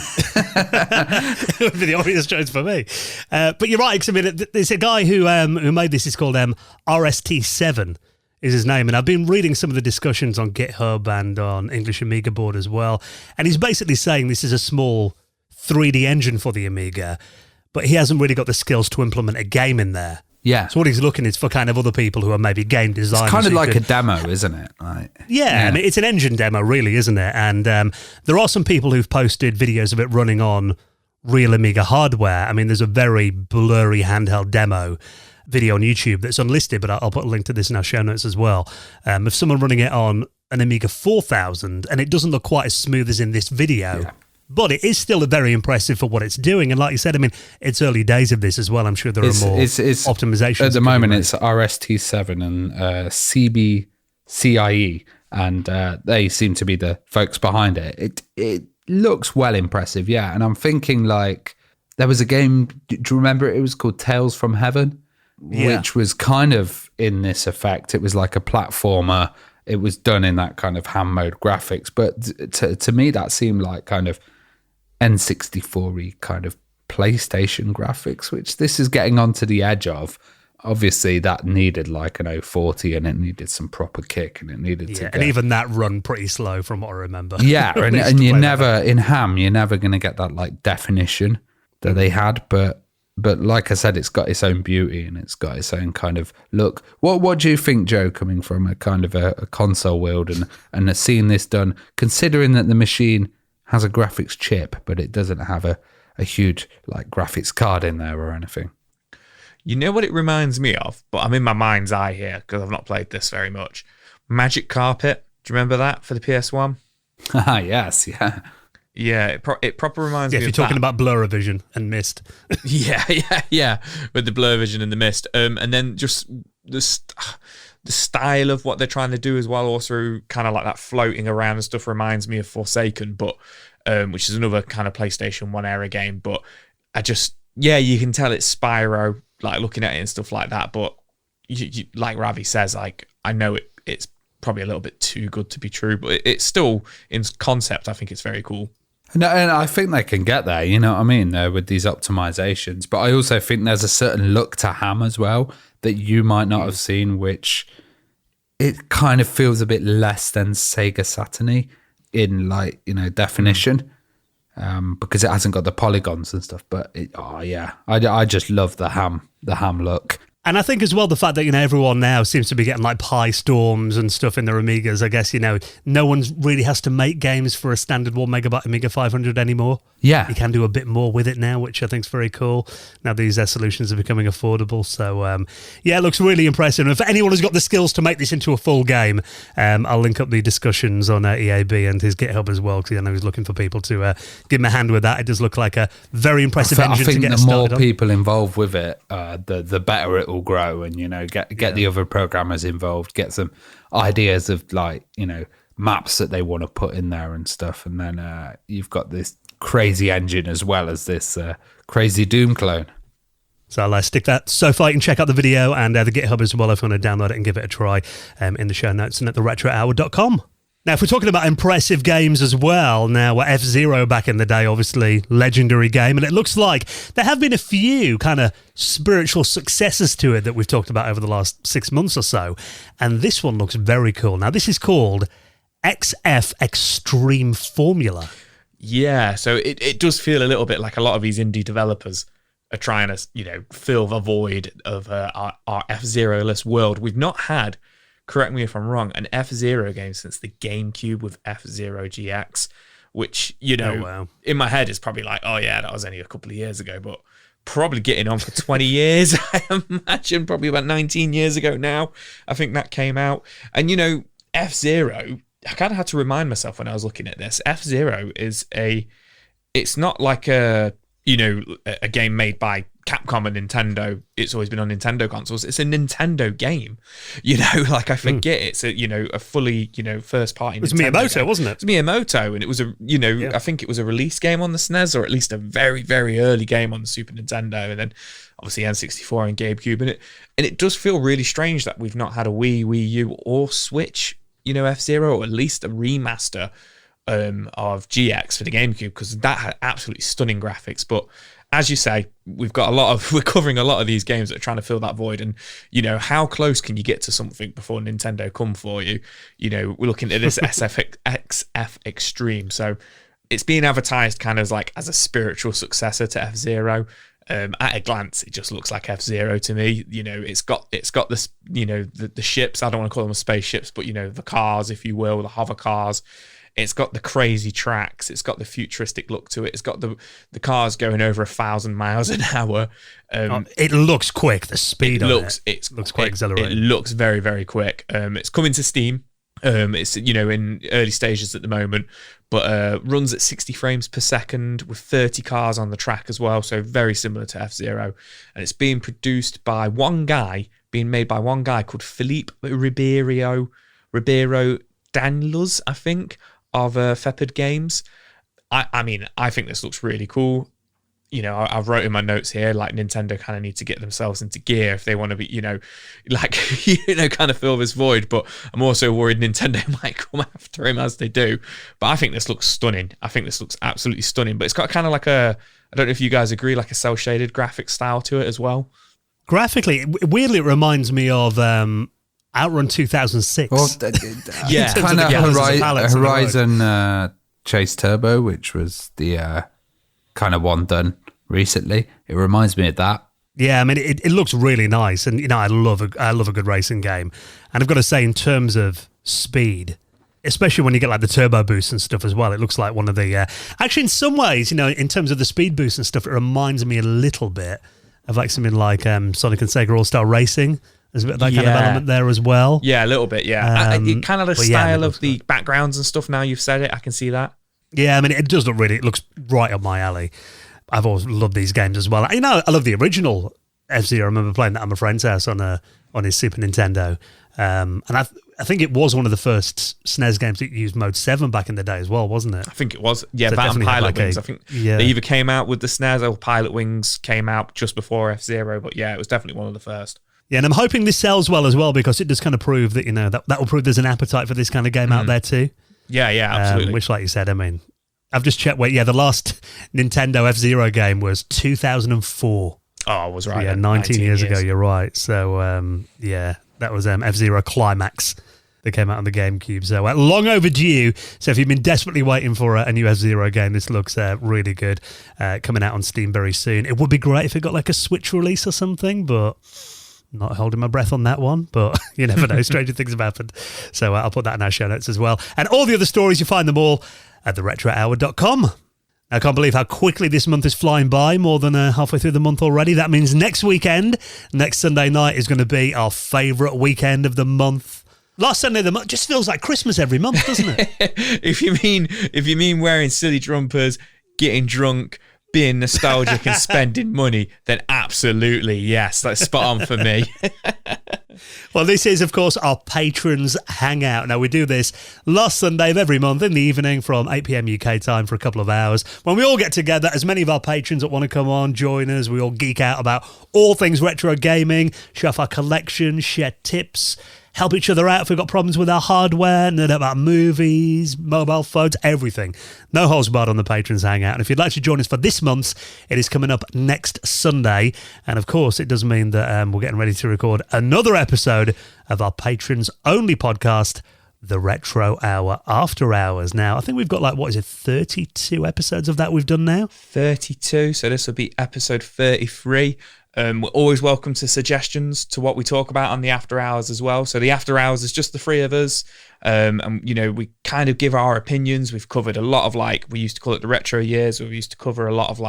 It would be the obvious choice for me. But you're right, because there's a guy who made this. It's called RST7 is his name. And I've been reading some of the discussions on GitHub and on English Amiga board as well. And he's basically saying this is a small 3D engine for the Amiga, but he hasn't really got the skills to implement a game in there. Yeah. So what he's looking is for kind of other people who are maybe game designers. It's kind of like a demo, isn't it? Yeah, I mean, it's an engine demo, really, isn't it? And there are some people who've posted videos of it running on real Amiga hardware. I mean, there's a very blurry handheld demo video on YouTube that's unlisted, but I'll put a link to this in our show notes as well, of someone running it on an Amiga 4000, and it doesn't look quite as smooth as in this video. Yeah. But it is still very impressive for what it's doing. And like you said, I mean, it's early days of this as well. I'm sure there are more optimizations. At the moment, it's RST7 and CBCIE, and they seem to be the folks behind it. It looks well impressive, yeah. And I'm thinking, like, there was a game, do you remember it? It was called Tales from Heaven, which was kind of in this effect. It was like a platformer. It was done in that kind of ham mode graphics. But to me, that seemed like kind of N64-y kind of PlayStation graphics, which this is getting onto the edge of. Obviously, that needed like an 040 and it needed some proper kick and it needed to. And even that run pretty slow from what I remember. Yeah, and you never, in ham, you're never going to get that like definition that they had. But like I said, it's got its own beauty and it's got its own kind of look. What do you think, Joe, coming from a kind of a console world and seeing this done, considering that the machine has a graphics chip, but it doesn't have a huge like graphics card in there or anything? You know what it reminds me of? But I'm in my mind's eye here because I've not played this very much. Magic Carpet. Do you remember that for the PS1? Yes, yeah. Yeah, it proper reminds me of that. If you're talking about blur vision and mist. yeah. With the blur vision and the mist. And then just the style of what they're trying to do as well, also kind of like that floating around and stuff reminds me of Forsaken, but which is another kind of PlayStation 1 era game. But you can tell it's Spyro, like looking at it and stuff like that. But you, like Ravi says, like I know it's probably a little bit too good to be true, but it's still in concept. I think it's very cool. No, and I think they can get there, you know what I mean, with these optimizations. But I also think there's a certain look to ham as well that you might not have seen, which it kind of feels a bit less than Sega Saturn-y in like, you know, definition, because it hasn't got the polygons and stuff. But I just love the ham look. And I think as well the fact that, you know, everyone now seems to be getting like Pi Storms and stuff in their Amigas. I guess, you know, no one really has to make games for a standard 1 megabyte Amiga 500 anymore. Yeah. You can do a bit more with it now, which I think is very cool. Now these solutions are becoming affordable. So, it looks really impressive. And if anyone has got the skills to make this into a full game, I'll link up the discussions on EAB and his GitHub as well, because I know he's looking for people to give him a hand with that. It does look like a very impressive engine to get started on. I think the more people involved with it, the better it will grow, and, you know, get the other programmers involved, get some ideas of, like, you know, maps that they want to put in there and stuff. And then you've got this crazy engine as well as this crazy Doom clone. So I'll stick that so far. You can check out the video and the GitHub as well if you want to download it and give it a try in the show notes and at theretrohour.com. Now, if we're talking about impressive games as well, now F-Zero back in the day, obviously legendary game, and it looks like there have been a few kind of spiritual successors to it that we've talked about over the last 6 months or so, and this one looks very cool. Now, this is called XF Extreme Formula. Yeah, so it does feel a little bit like a lot of these indie developers are trying to, you know, fill the void of our F-Zero-less world. We've not had, correct me if I'm wrong, an F-Zero game since the GameCube with F-Zero GX, which, you know, in my head is probably like, oh yeah, that was only a couple of years ago, but probably getting on for 20 years, I imagine, probably about 19 years ago now, I think that came out. And, you know, F-Zero, I kind of had to remind myself when I was looking at this, F-Zero is it's not like a game made by Capcom and Nintendo. It's always been on Nintendo consoles. It's a Nintendo game, you know, like I forget it's a fully, you know, first party. It was Miyamoto, game. Wasn't it? It was Miyamoto, and it was I think it was a release game on the SNES, or at least a very, very early game on the Super Nintendo, and then obviously N64 and GameCube, and it does feel really strange that we've not had a Wii U or Switch, you know, F-Zero, or at least a remaster of GX for the GameCube, because that had absolutely stunning graphics. But as you say, we're covering a lot of these games that are trying to fill that void, and, you know, how close can you get to something before Nintendo come for you? You know, we're looking at this XF Extreme, so it's being advertised kind of like as a spiritual successor to F-Zero. At a glance, it just looks like F-Zero to me. You know, it's got this, you know, the ships. I don't want to call them spaceships, but you know, the cars, if you will, the hover cars. It's got the crazy tracks. It's got the futuristic look to it. It's got the cars going over 1,000 miles an hour. It looks quick. The speed it looks quite exhilarating. It looks very, very quick. It's coming to Steam. It's, you know, in early stages at the moment, but runs at 60 frames per second with 30 cars on the track as well. So very similar to F-Zero. And it's being produced by being made by one guy called Philippe Ribeiro Danluz, I think, of Fepid Games. I mean, I think this looks really cool. You know, I've wrote in my notes here, like Nintendo kind of need to get themselves into gear if they want to be, you know, like, you know, kind of fill this void. But I'm also worried Nintendo might come after him as they do. But I think this looks stunning. I think this looks absolutely stunning. But it's got kind of like I don't know if you guys agree, like a cel-shaded graphic style to it as well. Graphically, weirdly, it reminds me of Outrun 2006. Well, yeah, kind of Horizon Chase Turbo, which was the kind of one done recently. It reminds me of that. Yeah, I mean, it looks really nice, and you know, I love a good racing game. And I've got to say, in terms of speed, especially when you get like the turbo boost and stuff as well, it looks like one of the. Actually, in some ways, you know, in terms of the speed boost and stuff, it reminds me a little bit of like something like Sonic and Sega All-Star Racing. There's a bit of that kind of element there as well. Yeah, a little bit. Yeah, kind of the style of the backgrounds and stuff. Now you've said it, I can see that. Yeah, I mean, it does look it looks right up my alley. I've always loved these games as well. You know, I love the original F-Zero. I remember playing that at my friend's house on his Super Nintendo. And I think it was one of the first SNES games that used Mode 7 back in the day as well, wasn't it? I think it was. Yeah, so that and Pilot Wings. I think they either came out with the SNES or Pilot Wings came out just before F-Zero. But yeah, it was definitely one of the first. Yeah, and I'm hoping this sells well as well, because it does kind of prove that, you know, that will prove there's an appetite for this kind of game out there too. Yeah, absolutely. Which, like you said, I mean, I've just checked. Wait, yeah, the last Nintendo F-Zero game was 2004. Oh, I was right. So, yeah, 19 years ago. You're right. So, yeah, that was F-Zero Climax that came out on the GameCube. So, long overdue. So, if you've been desperately waiting for a new F-Zero game, this looks really good. Coming out on Steam very soon. It would be great if it got like a Switch release or something, but not holding my breath on that one, but you never know. Stranger things have happened. So I'll put that in our show notes as well. And all the other stories, you find them all at theretrohour.com. I can't believe how quickly this month is flying by, more than halfway through the month already. That means next Sunday night, is going to be our favourite weekend of the month. Last Sunday of the month just feels like Christmas every month, doesn't it? If you mean wearing silly jumpers, getting drunk, being nostalgic and spending money, then absolutely, yes, that's spot on for me. Well, this is, of course, our Patrons Hangout. Now, we do this last Sunday of every month in the evening from 8 p.m. UK time for a couple of hours, when we all get together, as many of our patrons that want to come on, join us. We all geek out about all things retro gaming, show off our collection, share tips, help each other out if we've got problems with our hardware, nerd about movies, mobile phones, everything. No holds barred on the Patrons Hangout. And if you'd like to join us for this month's, it is coming up next Sunday. And of course, it does mean that we're getting ready to record another episode of our Patrons only podcast, The Retro Hour After Hours. Now, I think we've got 32 episodes of that we've done now? 32. So this will be episode 33. We're always welcome to suggestions to what we talk about on the After Hours as well. So the After Hours is just the three of us. And, you know, we kind of give our opinions. We've covered a lot of, we used to call it the retro years. We used to cover a lot of,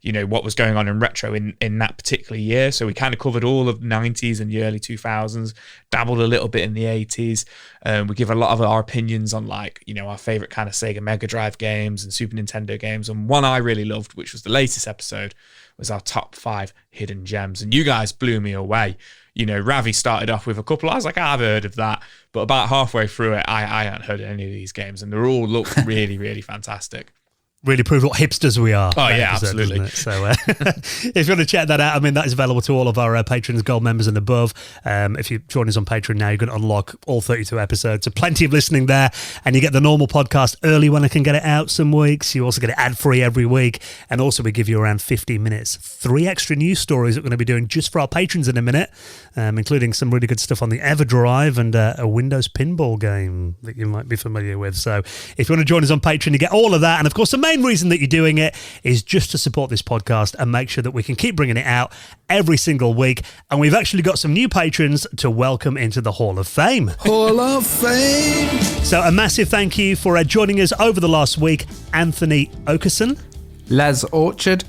you know, what was going on in retro in that particular year. So we kind of covered all of the 90s and the early 2000s, dabbled a little bit in the 80s. We give a lot of our opinions on, you know, our favorite kind of Sega Mega Drive games and Super Nintendo games. And one I really loved, which was the latest episode, was our top 5 hidden gems. And you guys blew me away. You know, Ravi started off with a couple. I was like, I've heard of that. But about halfway through it, I hadn't heard of any of these games. And they all looked really, really fantastic. Really proved what hipsters we are. Oh, yeah, episode, absolutely. So if you want to check that out, I mean, that is available to all of our patrons, gold members and above. If you join us on Patreon now, you're going to unlock all 32 episodes. So plenty of listening there. And you get the normal podcast early when I can get it out some weeks. You also get it ad-free every week. And also we give you around 15 minutes. 3 extra news stories that we're going to be doing just for our patrons in a minute, including some really good stuff on the EverDrive and a Windows pinball game that you might be familiar with. So if you want to join us on Patreon, you get all of that. And of course, the main main reason that you're doing it is just to support this podcast and make sure that we can keep bringing it out every single week. And we've actually got some new patrons to welcome into the Hall of Fame. Hall of Fame! So a massive thank you for joining us over the last week, Anthony Okerson, Les Orchard,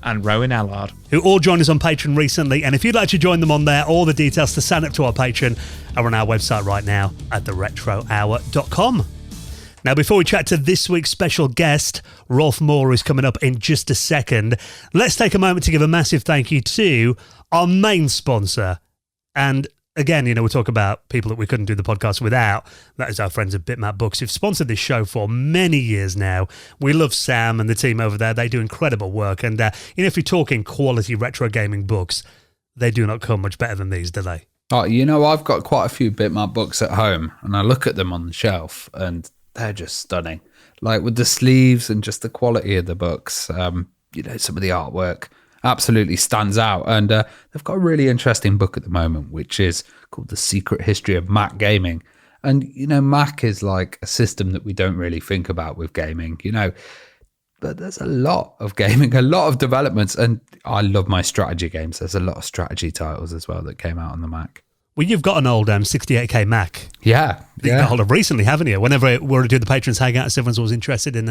and Rowan Allard, who all joined us on Patreon recently. And if you'd like to join them on there, all the details to sign up to our Patreon are on our website right now at theretrohour.com. Now, before we chat to this week's special guest, Rolf Mohr, who's coming up in just a second, let's take a moment to give a massive thank you to our main sponsor. And again, we talk about people that we couldn't do the podcast without. That is our friends at Bitmap Books, who've sponsored this show for many years now. We love Sam and the team over there. They do incredible work. And, if you're talking quality retro gaming books, they do not come much better than these, do they? Oh, I've got quite a few Bitmap books at home, and I look at them on the shelf, and they're just stunning. Like with the sleeves and just the quality of the books, some of the artwork absolutely stands out. And they've got a really interesting book at the moment, which is called The Secret History of Mac Gaming. And, Mac is like a system that we don't really think about with gaming, but there's a lot of gaming, a lot of developments. And I love my strategy games. There's a lot of strategy titles as well that came out on the Mac. Well, you've got an old 68K Mac. Yeah. That you got hold of recently, haven't you? Whenever we're doing the Patrons Hangouts, everyone's always interested in,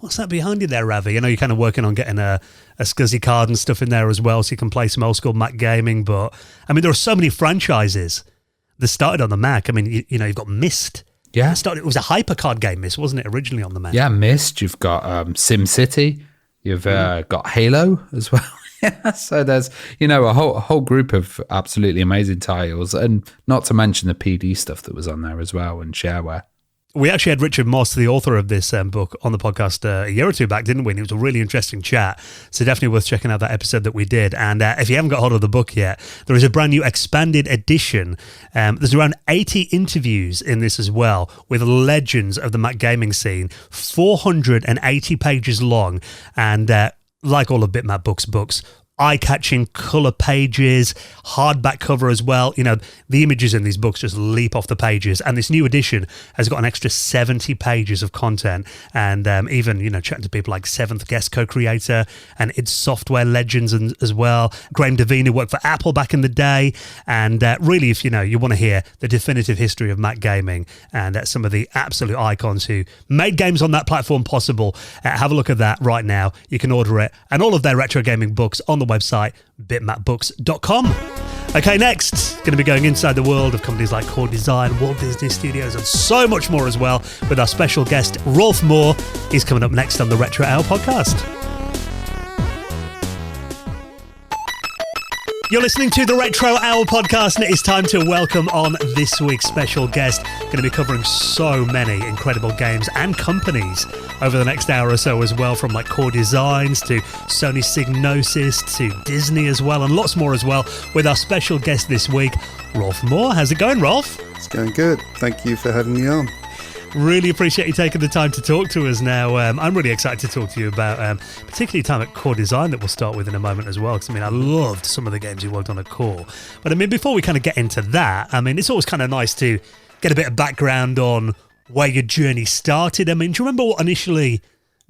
what's that behind you there, Ravi? You're kind of working on getting a SCSI card and stuff in there as well, so you can play some old school Mac gaming. But, there are so many franchises that started on the Mac. You've got Myst. Yeah. It was a HyperCard game, Myst, wasn't it, originally on the Mac? Yeah, Myst. You've got SimCity. You've got Halo as well. So there's, a whole group of absolutely amazing titles, and not to mention the PD stuff that was on there as well, and shareware. We actually had Richard Moss, the author of this book, on the podcast a year or two back, didn't we? And it was a really interesting chat. So definitely worth checking out that episode that we did. And if you haven't got hold of the book yet, there is a brand new expanded edition. There's around 80 interviews in this as well, with legends of the Mac gaming scene, 480 pages long, and like all of Bitmap books, eye-catching colour pages, hardback cover as well. The images in these books just leap off the pages. And this new edition has got an extra 70 pages of content. And even, chatting to people like Seventh Guest co-creator and id Software legends as well. Graham Devine, who worked for Apple back in the day. And really, if you want to hear the definitive history of Mac gaming and some of the absolute icons who made games on that platform possible, have a look at that right now. You can order it and all of their retro gaming books on the website bitmapbooks.com. Okay, next, going to be going inside the world of companies like Core Design, Walt Disney Studios, and so much more as well with our special guest, Rolf Mohr. He's coming up next on the Retro Hour podcast. You're listening to the Retro Hour podcast, and it is time to welcome on this week's special guest. Going to be covering so many incredible games and companies over the next hour or so as well, from like Core Designs to Sony Psygnosis to Disney as well, and lots more as well, with our special guest this week, Rolf Mohr. How's it going, Rolf? It's going good. Thank you for having me on. Really appreciate you taking the time to talk to us now. I'm really excited to talk to you about particularly time at Core Design that we'll start with in a moment as well, because I loved some of the games you worked on at Core. But before we kind of get into that, it's always kind of nice to get a bit of background on where your journey started. Do you remember what initially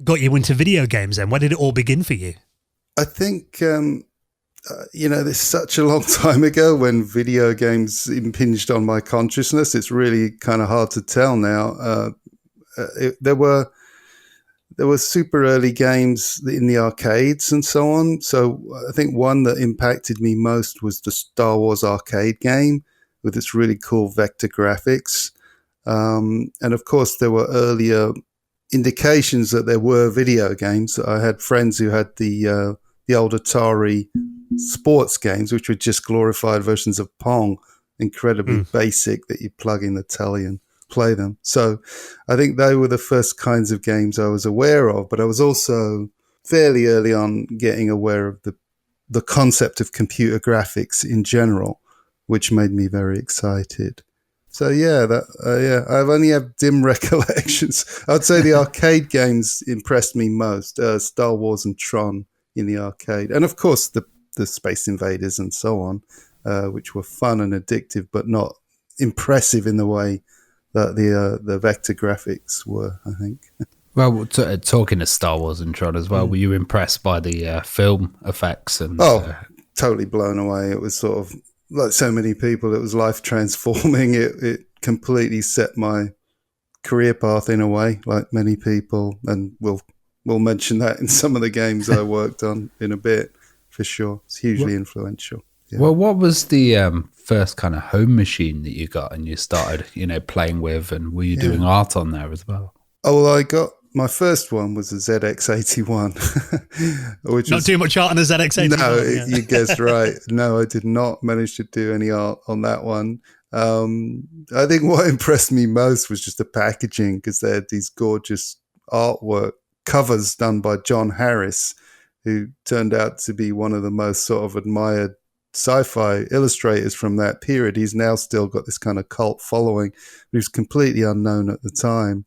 got you into video games then? Where did it all begin for you? I think, this is such a long time ago when video games impinged on my consciousness. It's really kind of hard to tell now. There were super early games in the arcades and so on. So I think one that impacted me most was the Star Wars arcade game with its really cool vector graphics. And of course, there were earlier indications that there were video games. I had friends who had the old Atari sports games, which were just glorified versions of Pong, incredibly basic, that you plug in the telly and play them. So I think they were the first kinds of games I was aware of, but I was also fairly early on getting aware of the concept of computer graphics in general, which made me very excited. So I've only have dim recollections. I'd say the arcade games impressed me most, Star Wars and Tron in the arcade. And of course the Space Invaders and so on, which were fun and addictive, but not impressive in the way that the vector graphics were, I think. Well, talking of Star Wars and Tron as well, were you impressed by the film effects? And Totally blown away. It was sort of like so many people. It was life transforming. It completely set my career path in a way, like many people, and we'll mention that in some of the games I worked on in a bit for sure. It's hugely influential. Yeah. Well, what was the first kind of home machine that you got and you started, playing with, and were you doing art on there as well? Oh, well, I got my first one was a ZX81, which not was, too much art on a ZX81. No, you guessed right. No, I did not manage to do any art on that one. I think what impressed me most was just the packaging, because they had these gorgeous artwork covers done by John Harris, who turned out to be one of the most sort of admired sci-fi illustrators from that period. He's now still got this kind of cult following, but he was completely unknown at the time.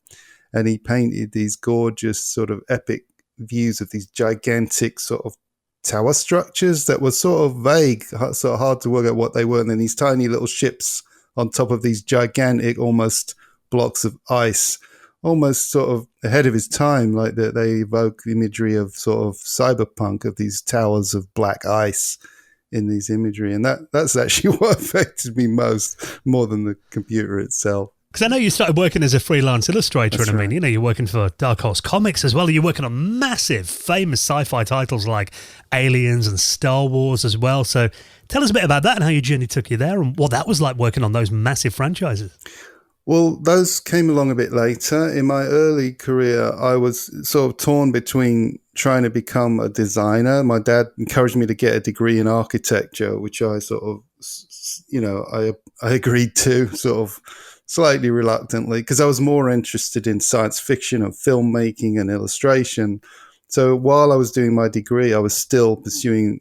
And he painted these gorgeous sort of epic views of these gigantic sort of tower structures that were sort of vague, sort of hard to work out what they were. And then these tiny little ships on top of these gigantic, almost blocks of ice, almost sort of ahead of his time, like that they evoke the imagery of sort of cyberpunk, of these towers of black ice in these imagery. And that's actually what affected me more than the computer itself. Because I know you started working as a freelance illustrator, That's and I right. mean, you're working for Dark Horse Comics as well. You're working on massive, famous sci-fi titles like Aliens and Star Wars as well. So tell us a bit about that and how your journey took you there and what that was like working on those massive franchises. Well, those came along a bit later. In my early career, I was sort of torn between trying to become a designer. My dad encouraged me to get a degree in architecture, which I sort of, I agreed to sort of slightly reluctantly, because I was more interested in science fiction and filmmaking and illustration. So while I was doing my degree, I was still pursuing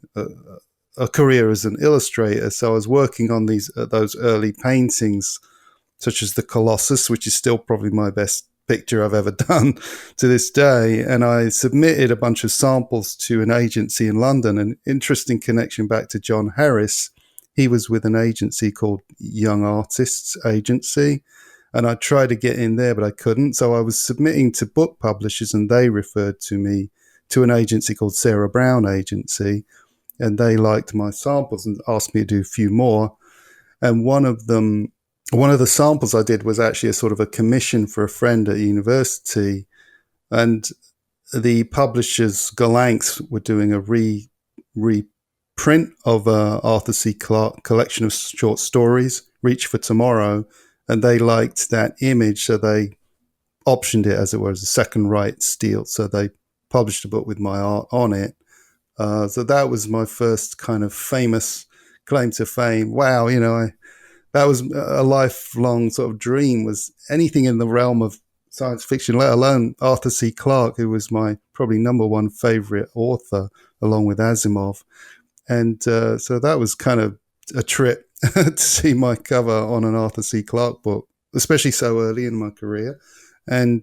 a career as an illustrator. So I was working on those early paintings, such as the Colossus, which is still probably my best picture I've ever done to this day. And I submitted a bunch of samples to an agency in London. An interesting connection back to John Harris. He was with an agency called Young Artists Agency, and I tried to get in there, but I couldn't. So I was submitting to book publishers, and they referred to me to an agency called Sarah Brown Agency, and they liked my samples and asked me to do a few more. And one of the samples I did was actually a sort of a commission for a friend at university, and the publishers, Galanx, were doing a reprint of Arthur C. Clarke collection of short stories, Reach for Tomorrow, and they liked that image, so they optioned it, as it were, as a second right steal. So they published a book with my art on it. So that was my first kind of famous claim to fame. Wow, that was a lifelong sort of dream, was anything in the realm of science fiction, let alone Arthur C. Clarke, who was my probably number one favorite author, along with Asimov. And so that was kind of a trip to see my cover on an Arthur C. Clarke book, especially so early in my career. And,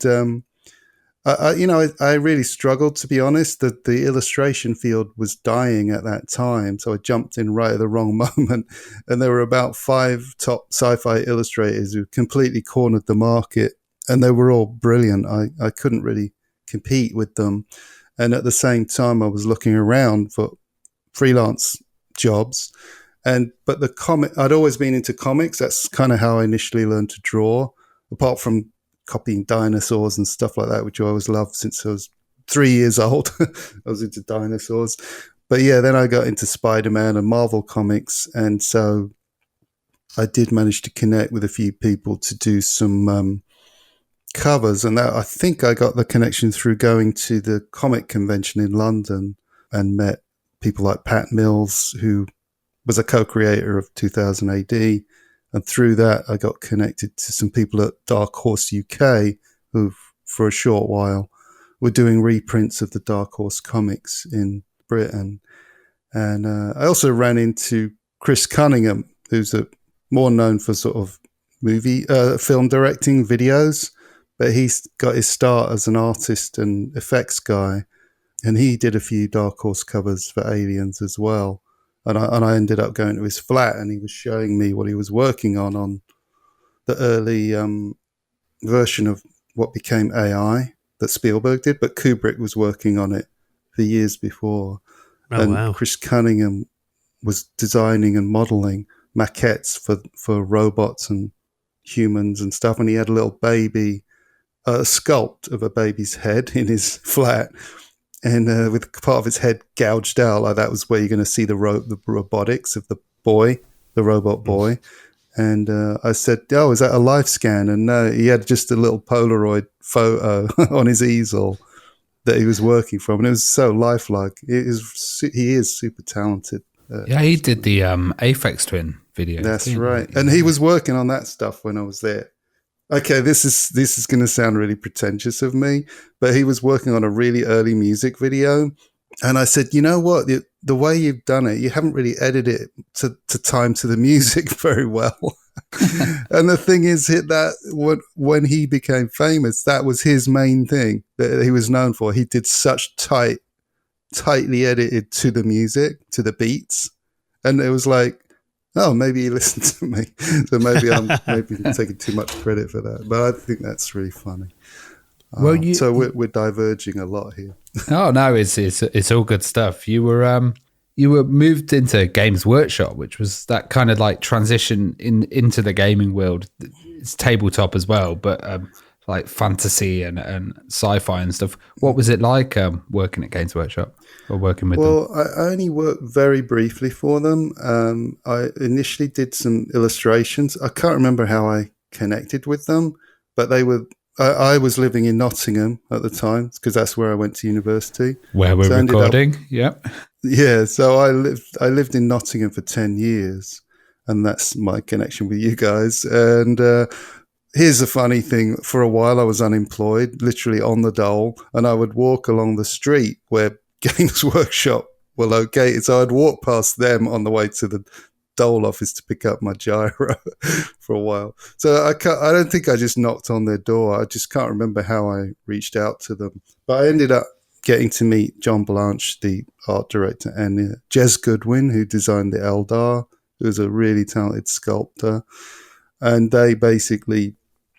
I really struggled, to be honest, that the illustration field was dying at that time. So I jumped in right at the wrong moment. And there were about 5 top sci-fi illustrators who completely cornered the market. And they were all brilliant. I couldn't really compete with them. And at the same time, I was looking around for freelance jobs, but I'd always been into comics. That's kind of how I initially learned to draw, apart from copying dinosaurs and stuff like that, which I always loved since I was 3 years old. I was into dinosaurs. But yeah, then I got into Spider-Man and Marvel comics, and so I did manage to connect with a few people to do some covers, and that, I think I got the connection through going to the comic convention in London and met people like Pat Mills, who was a co-creator of 2000 AD. And through that, I got connected to some people at Dark Horse UK, who for a short while were doing reprints of the Dark Horse comics in Britain. And I also ran into Chris Cunningham, who's more known for sort of film directing videos, but he's got his start as an artist and effects guy. And he did a few Dark Horse covers for Aliens as well. And I ended up going to his flat, and he was showing me what he was working on the early version of what became AI. that Spielberg did, but Kubrick was working on it for years before. Wow. Chris Cunningham was designing and modeling maquettes for robots and humans and stuff. And he had a little baby, a sculpt of a baby's head in his flat, and with part of its head gouged out. Like that was where you're going to see the robotics of the robot boy. And I said, "Oh, is that a life scan?" And no, he had just a little Polaroid photo on his easel that he was working from, and it was so lifelike. He is super talented. Yeah, he did the Aphex Twin video. That's right, and he was working on that stuff when I was there. Okay, this is going to sound really pretentious of me, but he was working on a really early music video, and I said, "You know what? The way you've done it, you haven't really edited it to time to the music very well." And the thing is, when he became famous, that was his main thing that he was known for. He did such tightly edited to the music, to the beats, and it was like, oh, maybe he listened to me. So maybe I'm taking too much credit for that, but I think that's really funny. Well, so we're diverging a lot here. Oh no, it's all good stuff. You were moved into Games Workshop, which was that kind of like transition into the gaming world. It's tabletop as well, but like fantasy and sci-fi and stuff. What was it like working at Games Workshop or working with them? Well, I only worked very briefly for them. I initially did some illustrations. I can't remember how I connected with them, but they were. I was living in Nottingham at the time because that's where I went to university. Where we're recording, yep. Yeah, so I lived in Nottingham for 10 years, and that's my connection with you guys. And here's the funny thing. For a while, I was unemployed, literally on the dole, and I would walk along the street where Games Workshop were located. So I'd walk past them on the way to the dole office to pick up my gyro for a while. So I don't think I just knocked on their door. I just can't remember how I reached out to them. But I ended up getting to meet John Blanche, the art director, and Jez Goodwin, who designed the Eldar, who was a really talented sculptor. And they basically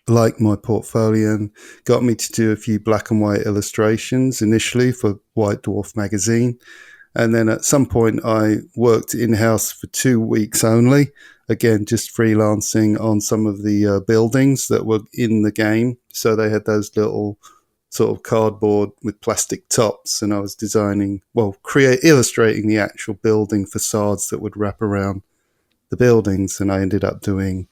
liked my portfolio and got me to do a few black and white illustrations initially for White Dwarf magazine. And then at some point I worked in-house for 2 weeks only, again, just freelancing on some of the buildings that were in the game. So they had those little sort of cardboard with plastic tops, and I was illustrating the actual building facades that would wrap around the buildings. And I ended up doing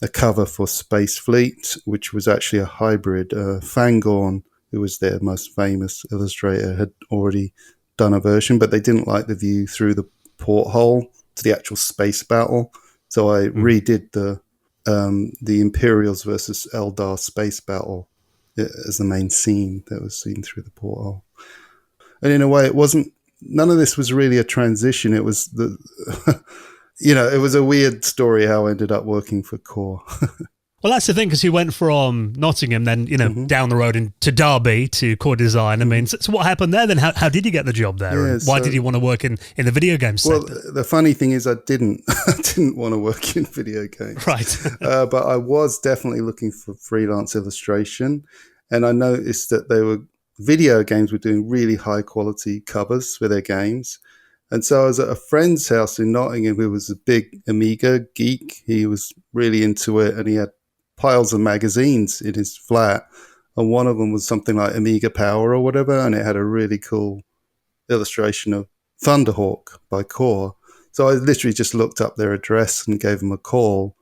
a cover for Space Fleet, which was actually a hybrid. Fangorn, who was their most famous illustrator, had already done a version, but they didn't like the view through the porthole to the actual space battle. So I redid the Imperials versus Eldar space battle as the main scene that was seen through the porthole. And in a way, none of this was really a transition. It was it was a weird story how I ended up working for Core. Well, that's the thing, because you went from Nottingham, then, down the road to Derby to Core Design. I mean, so what happened there then? How did you get the job there? Yeah, and why did you want to work in the video game sector? Well, the funny thing is I didn't want to work in video games. Right. But I was definitely looking for freelance illustration. And I noticed that video games were doing really high quality covers for their games. And so I was at a friend's house in Nottingham who was a big Amiga geek. He was really into it, and he had piles of magazines in his flat, and one of them was something like Amiga Power or whatever, and it had a really cool illustration of Thunderhawk by Core. So I literally just looked up their address and gave them a call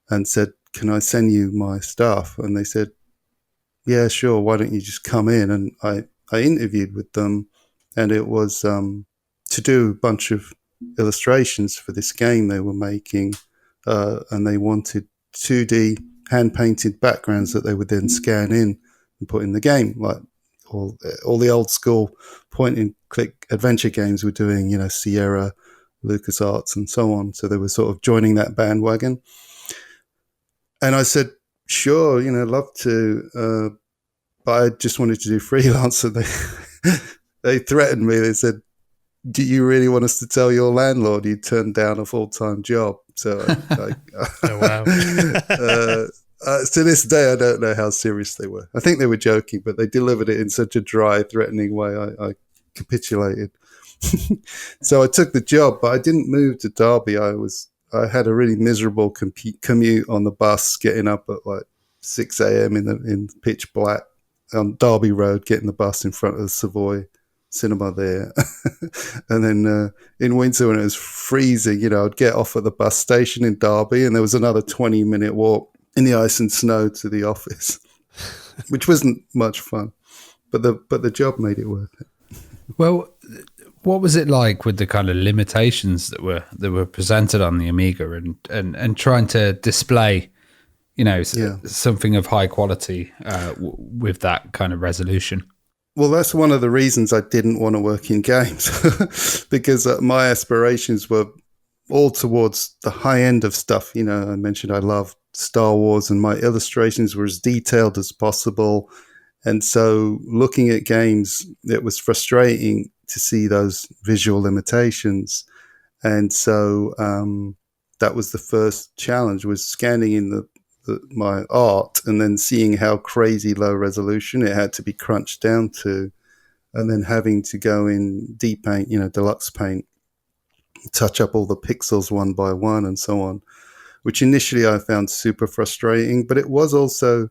and said, "Can I send you my stuff?" And they said, "Yeah, sure, why don't you just come in?" And I interviewed with them, and it was to do a bunch of illustrations for this game they were making, and they wanted 2D hand-painted backgrounds that they would then scan in and put in the game, like all the old school point-and-click adventure games were doing, Sierra, LucasArts, and so on. So they were sort of joining that bandwagon. And I said, sure, love to, but I just wanted to do freelance. So they threatened me. They said, "Do you really want us to tell your landlord you turned down a full-time job?" So Oh, wow. To this day, I don't know how serious they were. I think they were joking, but they delivered it in such a dry, threatening way. I capitulated. So I took the job, but I didn't move to Derby. I had a really miserable commute on the bus, getting up at like 6 a.m. in pitch black on Derby Road, getting the bus in front of the Savoy Cinema there. And then in winter when it was freezing, I'd get off at the bus station in Derby, and there was another 20-minute walk in the ice and snow to the office, which wasn't much fun, but the job made it worth it. Well, what was it like with the kind of limitations that were presented on the Amiga and trying to display, something of high quality with that kind of resolution? Well, that's one of the reasons I didn't want to work in games, because my aspirations were all towards the high end of stuff. I mentioned I love Star Wars, and my illustrations were as detailed as possible. And so looking at games, it was frustrating to see those visual limitations. And so that was the first challenge, was scanning in my art and then seeing how crazy low resolution it had to be crunched down to, and then having to go in deep paint, deluxe paint, touch up all the pixels one by one and so on, which initially I found super frustrating, but it was also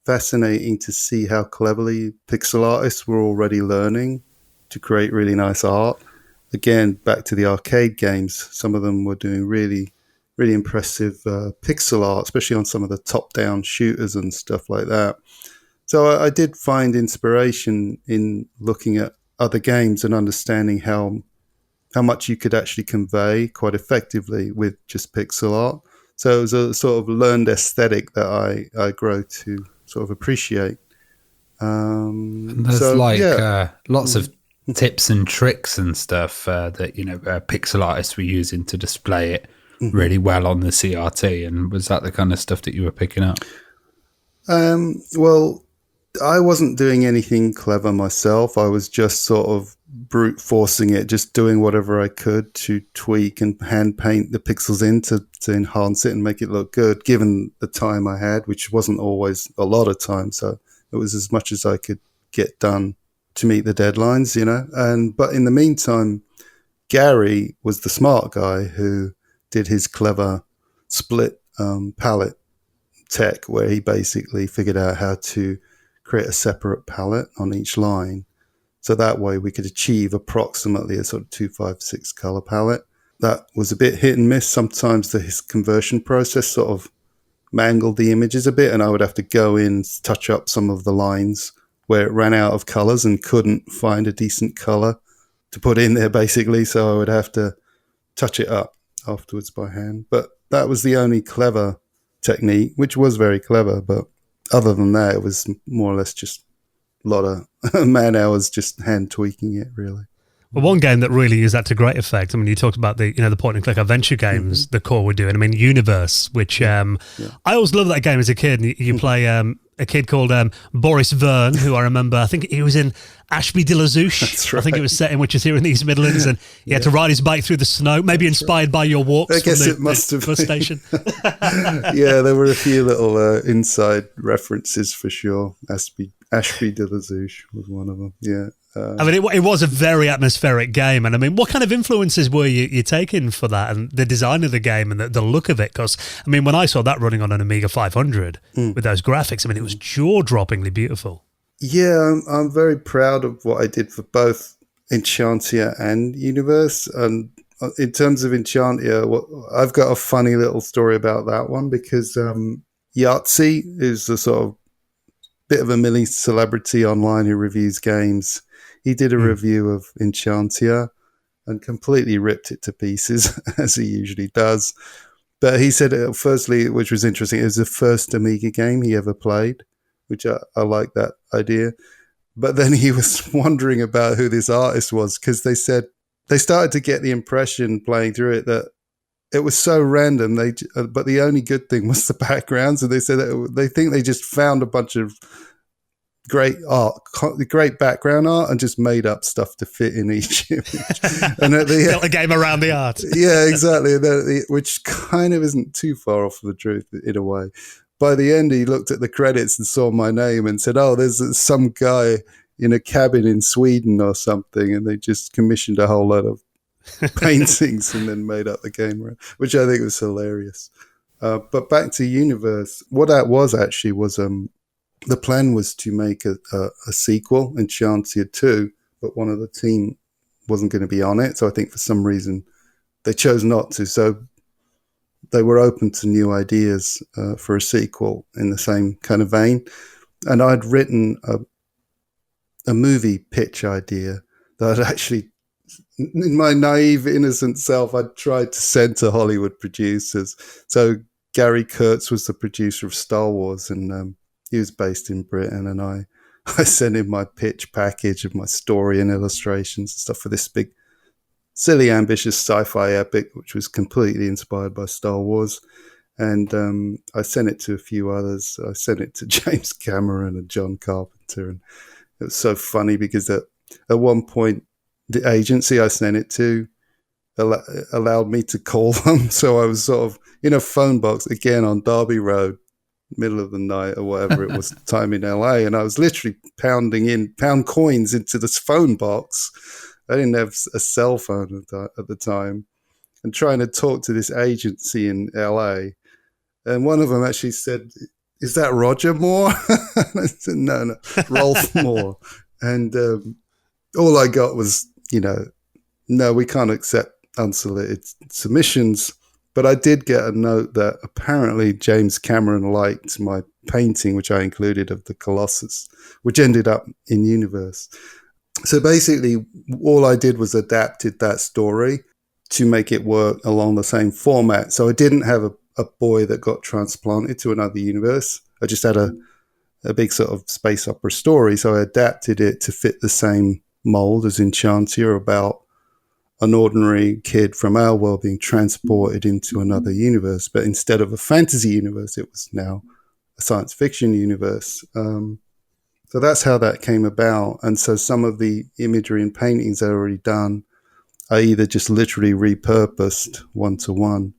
fascinating to see how cleverly pixel artists were already learning to create really nice art. Again, back to the arcade games, some of them were doing really, really impressive pixel art, especially on some of the top-down shooters and stuff like that. So I did find inspiration in looking at other games and understanding how much you could actually convey quite effectively with just pixel art. So it was a sort of learned aesthetic that I grow to sort of appreciate. And there's lots of tips and tricks and stuff that pixel artists were using to display it really well on the CRT. And was that the kind of stuff that you were picking up? Well, I wasn't doing anything clever myself. I was just sort of brute forcing it, just doing whatever I could to tweak and hand paint the pixels in to enhance it and make it look good, given the time I had, which wasn't always a lot of time. So it was as much as I could get done to meet the deadlines, but in the meantime, Gary was the smart guy who did his clever split palette tech, where he basically figured out how to create a separate palette on each line. So that way we could achieve approximately a sort of 256 color palette. That was a bit hit and miss. Sometimes his conversion process sort of mangled the images a bit, and I would have to go in and touch up some of the lines where it ran out of colors and couldn't find a decent color to put in there, basically. So I would have to touch it up afterwards by hand. But that was the only clever technique, which was very clever. But other than that, it was more or less just a lot of man hours just hand tweaking it, really. Well, one game that really used that to great effect. I mean, you talked about the point and click adventure games the core were doing. I mean, Universe, which I always loved that game as a kid. And you play a kid called Boris Verne, who I remember. I think he was in Ashby de la Zouch. That's right. I think it was set in, which is here in the East Midlands, and he had to ride his bike through the snow. Maybe inspired by your walks. I guess from it must have bus been. station. Yeah, there were a few little inside references for sure. Ashby de la Zouch was one of them. Yeah. I mean, it was a very atmospheric game. And I mean, what kind of influences were you taking for that and the design of the game and the look of it? Because, I mean, when I saw that running on an Amiga 500 with those graphics, I mean, it was jaw-droppingly beautiful. Yeah, I'm very proud of what I did for both Enchantia and Universe. And in terms of Enchantia, I've got a funny little story about that one, because Yahtzee is a sort of bit of a mini celebrity online who reviews games. He did a review of Enchantia and completely ripped it to pieces, as he usually does. But he said, firstly, which was interesting, it was the first Amiga game he ever played, which I like that idea. But then he was wondering about who this artist was, because they said they started to get the impression playing through it that it was so random. But the only good thing was the backgrounds, and they said that they think they just found a bunch of great art, great background art, and just made up stuff to fit in each image. And built a game around the art. Yeah, exactly. Which kind of isn't too far off the truth in a way. by the end, he looked at the credits and saw my name and said, "Oh, there's some guy in a cabin in Sweden or something," and they just commissioned a whole lot of paintings and then made up the game, which I think was hilarious. But back to Universe, what that was actually was the plan was to make a sequel, Enchantia 2, but one of the team wasn't going to be on it. So I think for some reason they chose not to. So they were open to new ideas for a sequel in the same kind of vein. And I'd written a movie pitch idea that I'd actually, in my naive, innocent self, I'd tried to send to Hollywood producers. So Gary Kurtz was the producer of Star Wars, and he was based in Britain. And I sent him my pitch package of my story and illustrations and stuff for this big, silly, ambitious sci-fi epic, which was completely inspired by Star Wars. And I sent it to a few others. I sent it to James Cameron and John Carpenter. And it was so funny because at one point, the agency I sent it to allowed me to call them. So I was sort of in a phone box again on Derby Road, middle of the night or whatever it was time in LA. And I was literally pound coins into this phone box. I didn't have a cell phone at the time, and trying to talk to this agency in LA. And one of them actually said, "Is that Roger Moore?" And I said, no, Rolf Mohr. And all I got was, no, we can't accept unsolicited submissions. But I did get a note that apparently James Cameron liked my painting, which I included of the Colossus, which ended up in Universe. So basically, all I did was adapted that story to make it work along the same format. So I didn't have a boy that got transplanted to another universe. I just had a big sort of space opera story. So I adapted it to fit the same mold as Enchantia, about an ordinary kid from our world being transported into another universe. But instead of a fantasy universe, it was now a science fiction universe. So that's how that came about. And so some of the imagery and paintings I'd already done, I either just literally repurposed one-to-one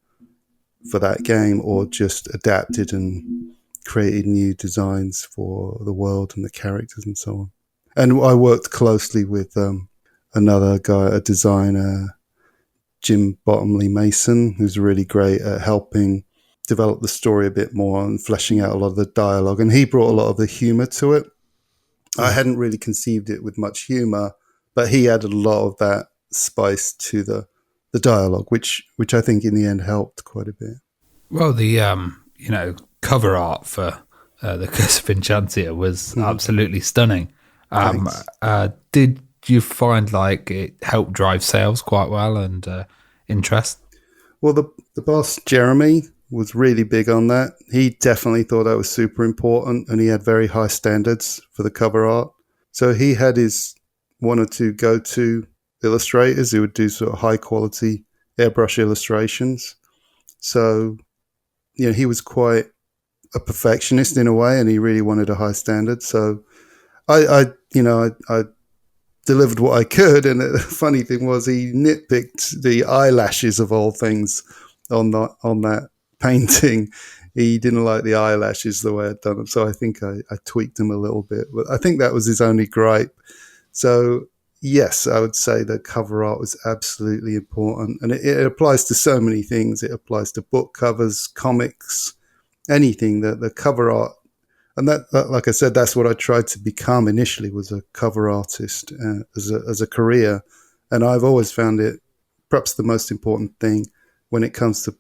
for that game, or just adapted and created new designs for the world and the characters and so on. And I worked closely with another guy, a designer, Jim Bottomley Mason, who's really great at helping develop the story a bit more and fleshing out a lot of the dialogue. And he brought a lot of the humor to it. I hadn't really conceived it with much humor, but he added a lot of that spice to the dialogue, which I think in the end helped quite a bit. Well, the cover art for the Curse of Enchantia was absolutely stunning. Did you find like it helped drive sales quite well and interest? Well, the boss Jeremy was really big on that. He definitely thought that was super important, and he had very high standards for the cover art. So he had his one or two go-to illustrators who would do sort of high quality airbrush illustrations. So, he was quite a perfectionist in a way, and he really wanted a high standard. So I delivered what I could. And the funny thing was, he nitpicked the eyelashes of all things on that painting. He didn't like the eyelashes the way I'd done them. So I think I tweaked them a little bit, but I think that was his only gripe. So yes, I would say the cover art was absolutely important, and it applies to so many things. It applies to book covers, comics, anything. That the cover art, and that, like I said, that's what I tried to become initially, was a cover artist as a career. And I've always found it perhaps the most important thing when it comes to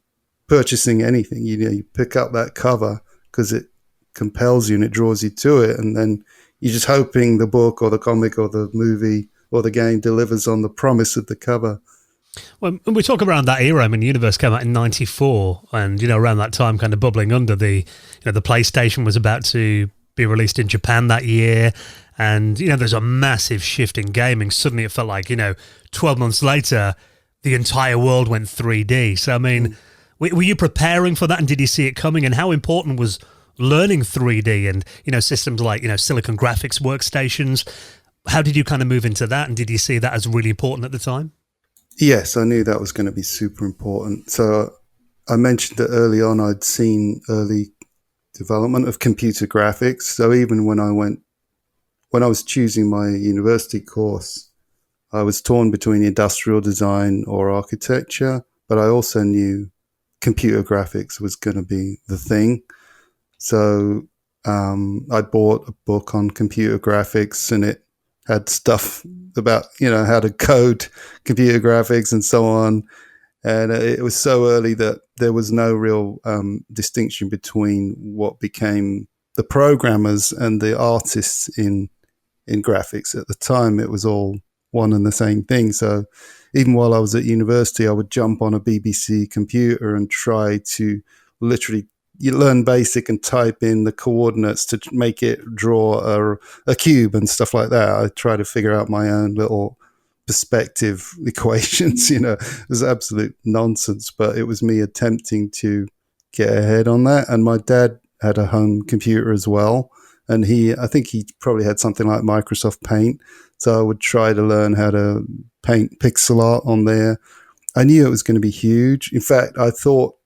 purchasing anything. You pick up that cover because it compels you and it draws you to it, and then you're just hoping the book or the comic or the movie or the game delivers on the promise of the cover. Well, we talk around that era. I mean, Universe came out in '94, and around that time, kind of bubbling under, the PlayStation was about to be released in Japan that year, and there's a massive shift in gaming. Suddenly, it felt like 12 months later, the entire world went 3D. So, I mean, were you preparing for that, and did you see it coming? And how important was learning 3D and systems like Silicon Graphics workstations? How did you kind of move into that, and did you see that as really important at the time? Yes, I knew that was going to be super important. So I mentioned that early on I'd seen early development of computer graphics. So even when I was choosing my university course, I was torn between industrial design or architecture, but I also knew computer graphics was going to be the thing. So I bought a book on computer graphics, and it had stuff about, how to code computer graphics and so on. And it was so early that there was no real distinction between what became the programmers and the artists in graphics. At the time, it was all one and the same thing. So even while I was at university, I would jump on a BBC computer and try to literally learn BASIC and type in the coordinates to make it draw a cube and stuff like that. I try to figure out my own little perspective equations. It was absolute nonsense, but it was me attempting to get ahead on that. And my dad had a home computer as well, and I think he probably had something like Microsoft Paint. So I would try to learn how to paint pixel art on there. I knew it was going to be huge. In fact, I thought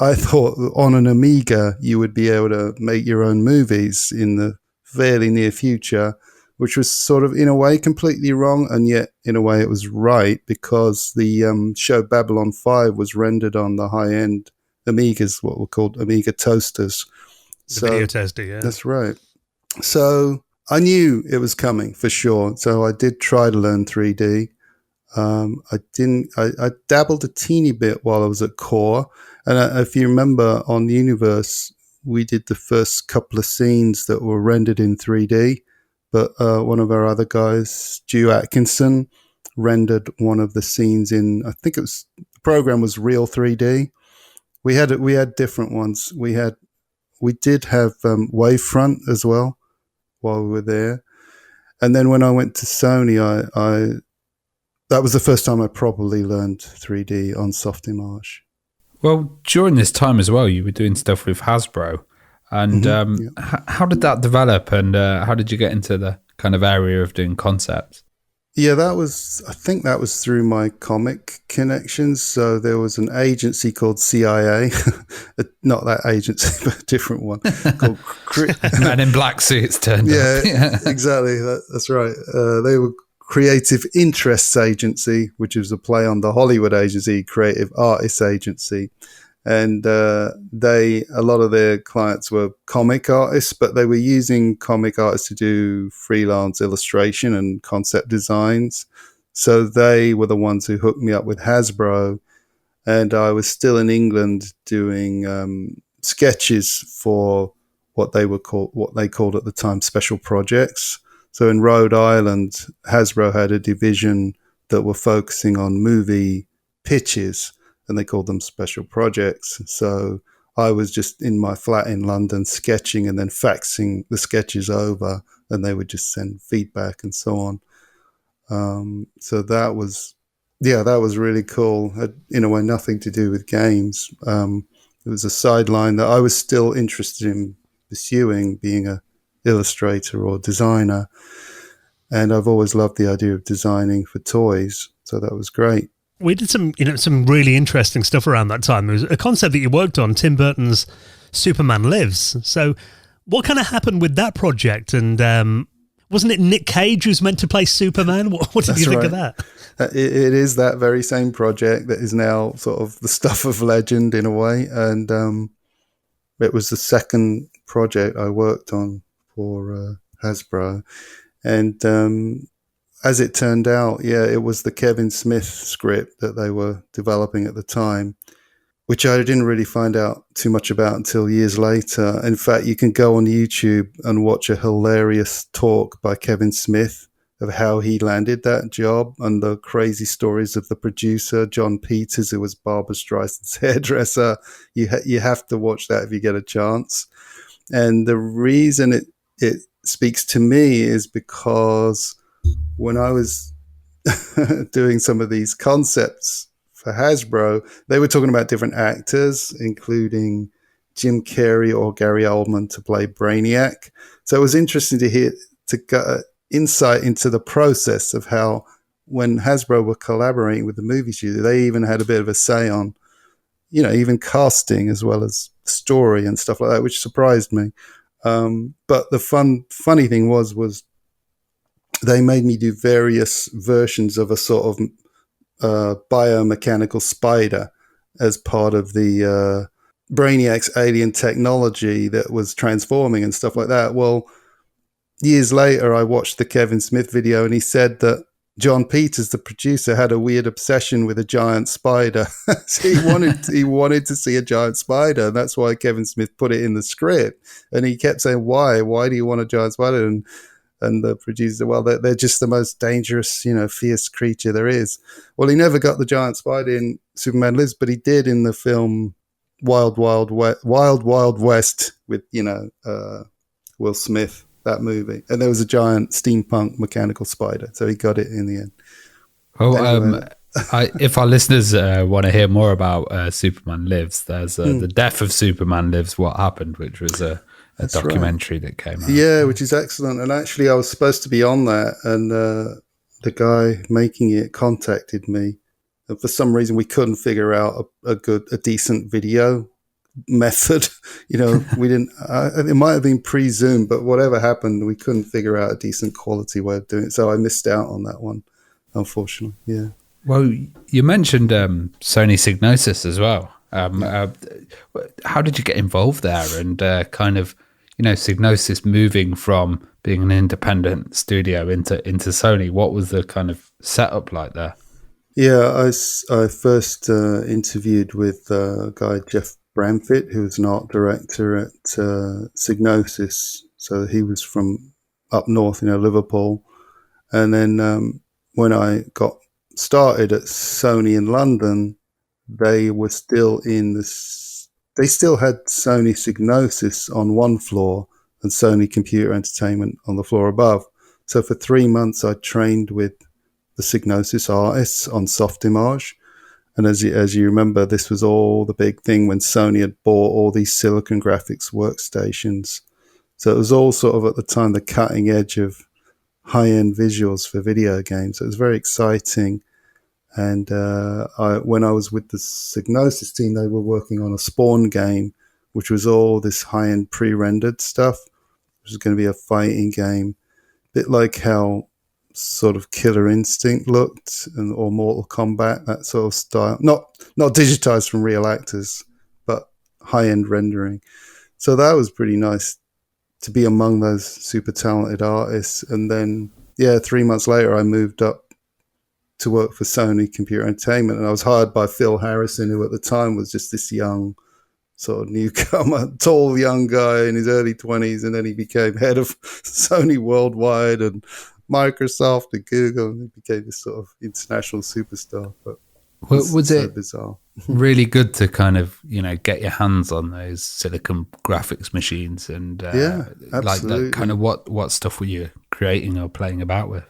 on an Amiga you would be able to make your own movies in the fairly near future, which was sort of in a way completely wrong, and yet in a way it was right, because the show Babylon 5 was rendered on the high-end Amigas, what were called Amiga toasters. The video toaster, yeah. That's right. So I knew it was coming for sure. So I did try to learn 3D. I dabbled a teeny bit while I was at Core. And if you remember, on Universe, we did the first couple of scenes that were rendered in 3D. But one of our other guys, Stu Atkinson, rendered one of the scenes in, I think the program was Real 3D. We had different ones. We did have Wavefront as well while we were there. And then when I went to Sony, that was the first time I properly learned 3D on Softimage. Well, during this time as well, you were doing stuff with Hasbro. And how did that develop, and how did you get into the kind of area of doing concepts? Yeah, I think that was through my comic connections. So there was an agency called CIA, not that agency, but a different one. Called Man in black suits turned up. Yeah, exactly. That's right. They were Creative Interests Agency, which was a play on the Hollywood agency, Creative Artists Agency. And a lot of their clients were comic artists, but they were using comic artists to do freelance illustration and concept designs. So they were the ones who hooked me up with Hasbro. And I was still in England doing sketches for what they called at the time special projects. So in Rhode Island, Hasbro had a division that were focusing on movie pitches, and they called them special projects. So I was just in my flat in London sketching and then faxing the sketches over, and they would just send feedback and so on. So that was really cool. Had, in a way, nothing to do with games. It was a sideline that I was still interested in pursuing, being a illustrator or designer. And I've always loved the idea of designing for toys. So that was great. We did some really interesting stuff around that time. It was a concept that you worked on, Tim Burton's Superman Lives. So what kind of happened with that project? And wasn't it Nick Cage who's meant to play Superman? What did you think of that? It is that very same project that is now sort of the stuff of legend in a way. And it was the second project I worked on for Hasbro. And as it turned out, it was the Kevin Smith script that they were developing at the time, which I didn't really find out too much about until years later. In fact, you can go on YouTube and watch a hilarious talk by Kevin Smith of how he landed that job and the crazy stories of the producer, John Peters, who was Barbra Streisand's hairdresser. You have to watch that if you get a chance. And the reason it speaks to me is because when I was doing some of these concepts for Hasbro, they were talking about different actors, including Jim Carrey or Gary Oldman to play Brainiac. So it was interesting to get insight into the process of how, when Hasbro were collaborating with the movie studio, they even had a bit of a say on, even casting as well as story and stuff like that, which surprised me. But the funny thing was they made me do various versions of a sort of biomechanical spider as part of the Brainiac's alien technology that was transforming and stuff like that. Well, years later, I watched the Kevin Smith video, and he said that John Peters, the producer, had a weird obsession with a giant spider. So he wanted to see a giant spider, and that's why Kevin Smith put it in the script. And he kept saying, "Why? Why do you want a giant spider?" And the producer said, "Well, they're just the most dangerous, fierce creature there is." Well, he never got the giant spider in Superman Lives, but he did in the film Wild Wild West with Will Smith. That movie, and there was a giant steampunk mechanical spider, so he got it in the end. Oh, anyway. If our listeners want to hear more about Superman Lives, there's The Death of Superman Lives, What Happened, which was a documentary that came out. Yeah, which is excellent. And actually, I was supposed to be on that, and the guy making it contacted me. And for some reason, we couldn't figure out a decent video method. We didn't. It might have been pre-Zoom, but whatever happened, we couldn't figure out a decent quality way of doing it. So I missed out on that one, unfortunately. Yeah. Well, you mentioned Sony Psygnosis as well. How did you get involved there? And kind of, Psygnosis moving from being an independent studio into Sony. What was the kind of setup like there? Yeah, I first interviewed with a guy, Jeff Bramfitt, who was an art director at Psygnosis. So he was from up north, Liverpool. And then when I got started at Sony in London, they were still they still had Sony Psygnosis on one floor and Sony Computer Entertainment on the floor above. So for 3 months, I trained with the Psygnosis artists on Softimage. And as you remember, this was all the big thing when Sony had bought all these Silicon Graphics workstations. So it was all sort of at the time the cutting edge of high-end visuals for video games. So it was very exciting. And when I was with the Psygnosis team, they were working on a Spawn game, which was all this high-end pre-rendered stuff. It was going to be a fighting game, a bit like how sort of Killer Instinct looked, or Mortal Kombat, that sort of style. Not digitized from real actors, but high-end rendering. So that was pretty nice to be among those super talented artists. And then, 3 months later, I moved up to work for Sony Computer Entertainment, and I was hired by Phil Harrison, who at the time was just this young sort of newcomer, tall young guy in his early 20s, and then he became head of Sony Worldwide and Microsoft and Google, and he became this sort of international superstar. But was so it bizarre. really good to kind of get your hands on those Silicon Graphics machines and like that kind of what stuff were you creating or playing about with?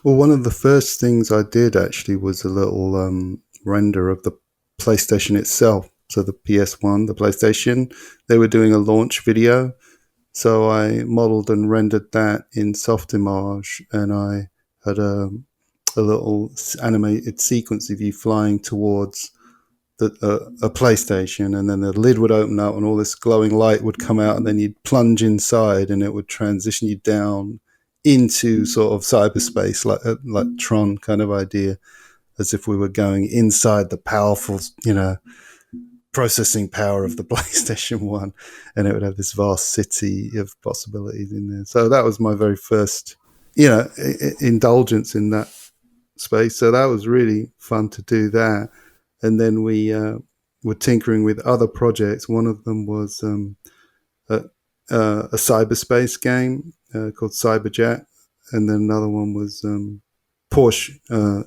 Well, one of the first things I did actually was a little render of the PlayStation itself. So the PS1, the PlayStation, they were doing a launch video. So I modeled and rendered that in Softimage, and I had a little animated sequence of you flying towards a PlayStation, and then the lid would open up and all this glowing light would come out, and then you'd plunge inside and it would transition you down into sort of cyberspace, like Tron kind of idea, as if we were going inside the powerful, processing power of the PlayStation 1, and it would have this vast city of possibilities in there. So that was my very first, indulgence in that space. So that was really fun to do that. And then we were tinkering with other projects. One of them was a cyberspace game called Cyberjack, and then another one was Porsche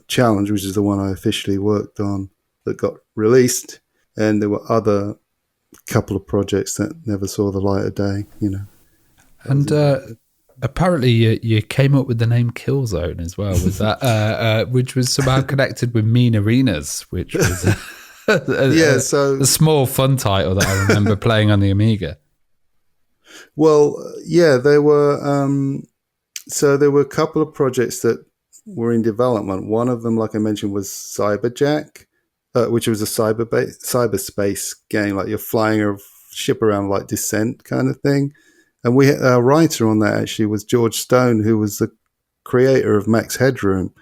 Challenge, which is the one I officially worked on that got released. And there were other couple of projects that never saw the light of day, And apparently you came up with the name Killzone as well. Was that which was somehow connected with Mean Arenas, which was a small fun title that I remember playing on the Amiga. Well, there were. So there were a couple of projects that were in development. One of them, like I mentioned, was Cyberjack, which was a cyberspace game, like you're flying a ship around like Descent kind of thing. And our writer on that actually was George Stone, who was the creator of Max Headroom.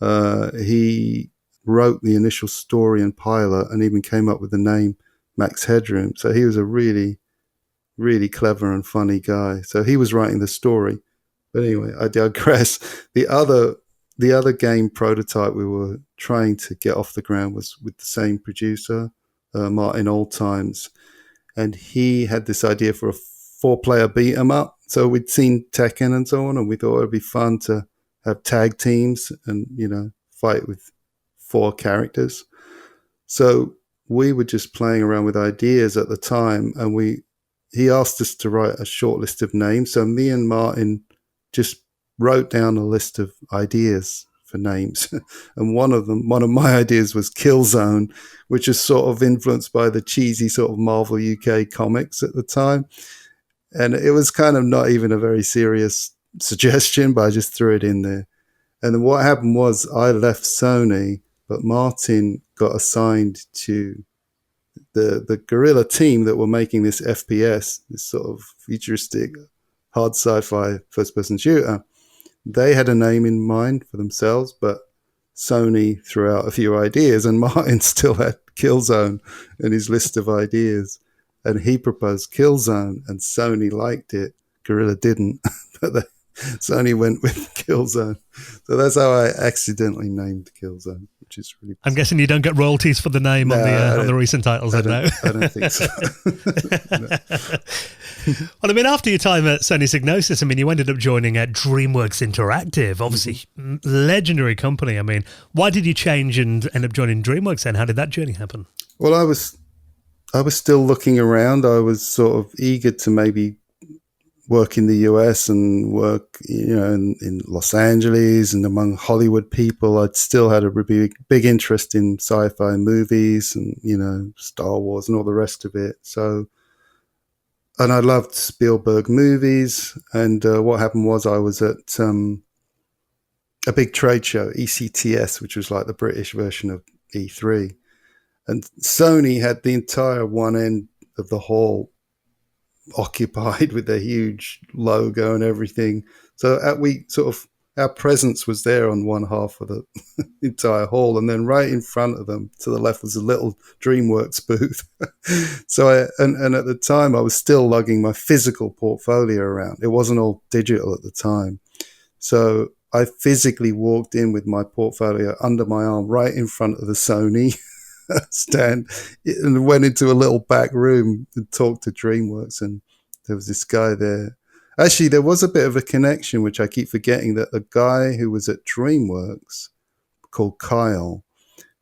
He wrote the initial story and pilot and even came up with the name Max Headroom. So he was a really, really clever and funny guy. So he was writing the story. But anyway, I digress. The other game prototype we were trying to get off the ground was with the same producer, Martin Oldtimes. And he had this idea for a 4-player beat 'em up. So we'd seen Tekken and so on, and we thought it'd be fun to have tag teams and, fight with 4 characters. So we were just playing around with ideas at the time, and he asked us to write a short list of names. So me and Martin just wrote down a list of ideas for names. And one of my ideas was Killzone, which is sort of influenced by the cheesy sort of Marvel UK comics at the time. And it was kind of not even a very serious suggestion, but I just threw it in there. And then what happened was I left Sony, but Martin got assigned to the guerrilla team that were making this FPS, this sort of futuristic, hard sci-fi first-person shooter. They had a name in mind for themselves, but Sony threw out a few ideas, and Martin still had Killzone in his list of ideas. And he proposed Killzone, and Sony liked it. Guerrilla didn't, but Sony went with Killzone. So that's how I accidentally named Killzone, which is really bizarre. I'm guessing you don't get royalties for the name on the recent titles, I no? don't think so. No. Well, I mean, after your time at Sony Psygnosis, I mean, you ended up joining at DreamWorks Interactive, obviously legendary company. I mean, why did you change and end up joining DreamWorks then? How did that journey happen? Well, I was still looking around. I was sort of eager to maybe work in the US and work, in Los Angeles and among Hollywood people. I'd still had a big interest in sci-fi movies and, Star Wars and all the rest of it. So, and I loved Spielberg movies. And what happened was I was at a big trade show, ECTS, which was like the British version of E3. And Sony had the entire one end of the hall occupied with their huge logo and everything. So our presence was there on one half of the entire hall, and then right in front of them to the left was a little DreamWorks booth. So and at the time I was still lugging my physical portfolio around. It wasn't all digital at the time. So I physically walked in with my portfolio under my arm right in front of the Sony stand and went into a little back room and talked to DreamWorks, and there was this guy there. Actually, there was a bit of a connection, which I keep forgetting, that the guy who was at DreamWorks called Kyle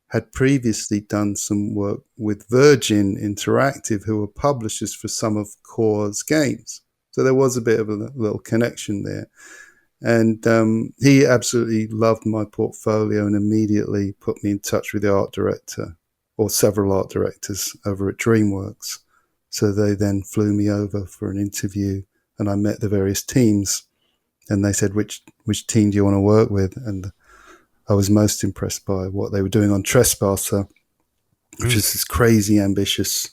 had previously done some work with Virgin Interactive, who were publishers for some of Core's games. So there was a bit of a little connection there. And he absolutely loved my portfolio and immediately put me in touch with the art director, or several art directors over at DreamWorks. So they then flew me over for an interview, and I met the various teams, and they said, which team do you want to work with? And I was most impressed by what they were doing on Trespasser, which is this crazy ambitious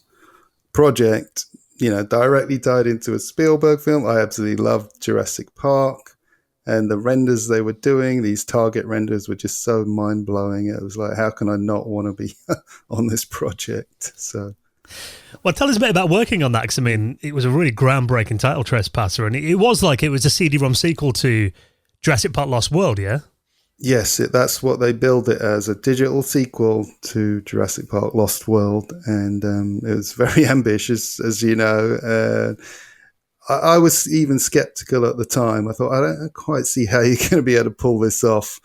project, directly tied into a Spielberg film. I absolutely loved Jurassic Park. And the renders they were doing, these target renders, were just so mind-blowing. It was like, how can I not want to be on this project? So, well, tell us a bit about working on that, because, I mean, it was a really groundbreaking title, Trespasser, and it was a CD-ROM sequel to Jurassic Park Lost World, yeah? Yes, that's what they billed it as, a digital sequel to Jurassic Park Lost World. And it was very ambitious, as you know. I was even skeptical at the time. I thought, I don't quite see how you're going to be able to pull this off.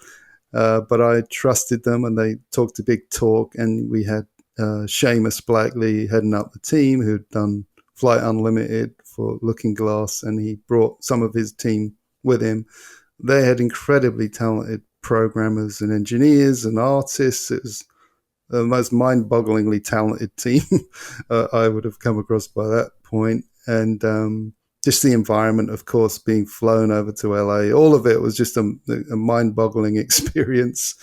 But I trusted them, and they talked a big talk. And we had Seamus Blackley heading up the team, who'd done Flight Unlimited for Looking Glass, and he brought some of his team with him. They had incredibly talented programmers and engineers and artists. It was the most mind-bogglingly talented team I would have come across by that point. And just the environment, of course, being flown over to LA, all of it was just a mind-boggling experience.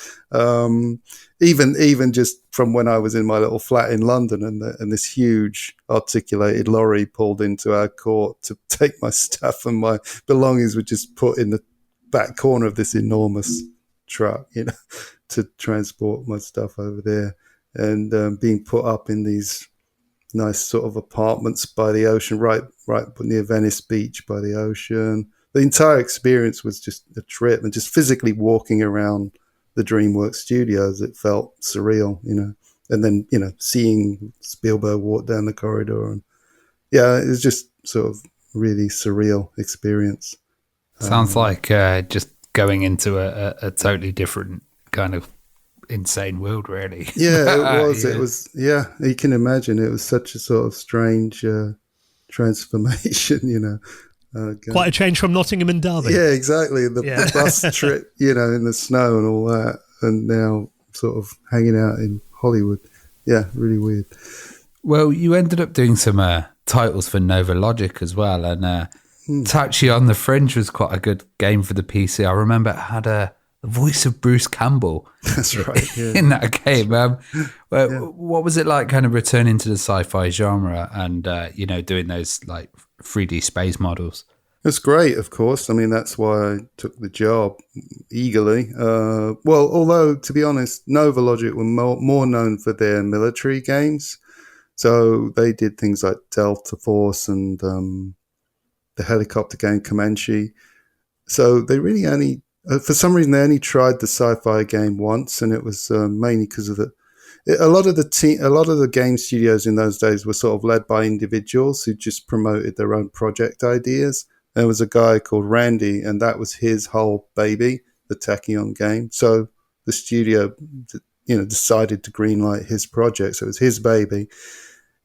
Even just from when I was in my little flat in London, and this huge articulated lorry pulled into our court to take my stuff, and my belongings were just put in the back corner of this enormous truck, to transport my stuff over there, and being put up in these nice sort of apartments by the ocean, right near Venice Beach by the ocean. The entire experience was just a trip, and just physically walking around the DreamWorks studios, it felt surreal, and then, seeing Spielberg walk down the corridor, and it was just sort of really surreal experience. Sounds like just going into a totally different kind of insane world, really. Yeah, it was. It was. Yeah, you can imagine. It was such a sort of strange transformation. Quite a change from Nottingham and Derby. Yeah, exactly. The bus trip, in the snow and all that, and now sort of hanging out in Hollywood. Yeah, really weird. Well, you ended up doing some titles for Nova Logic as well, and Tachi on the Fringe was quite a good game for the PC. I remember it had the voice of Bruce Campbell. That's right. Yeah. In that game. What was it like kind of returning to the sci-fi genre and, doing those like 3D space models? It's great, of course. I mean, that's why I took the job eagerly. Although, to be honest, Nova Logic were more known for their military games. So they did things like Delta Force and the helicopter game Comanche. So they really only... for some reason, they only tried the sci-fi game once, and it was mainly because of a lot of the game studios in those days were sort of led by individuals who just promoted their own project ideas. There was a guy called Randy, and that was his whole baby, the Tachyon game. So the studio, decided to greenlight his project. So it was his baby,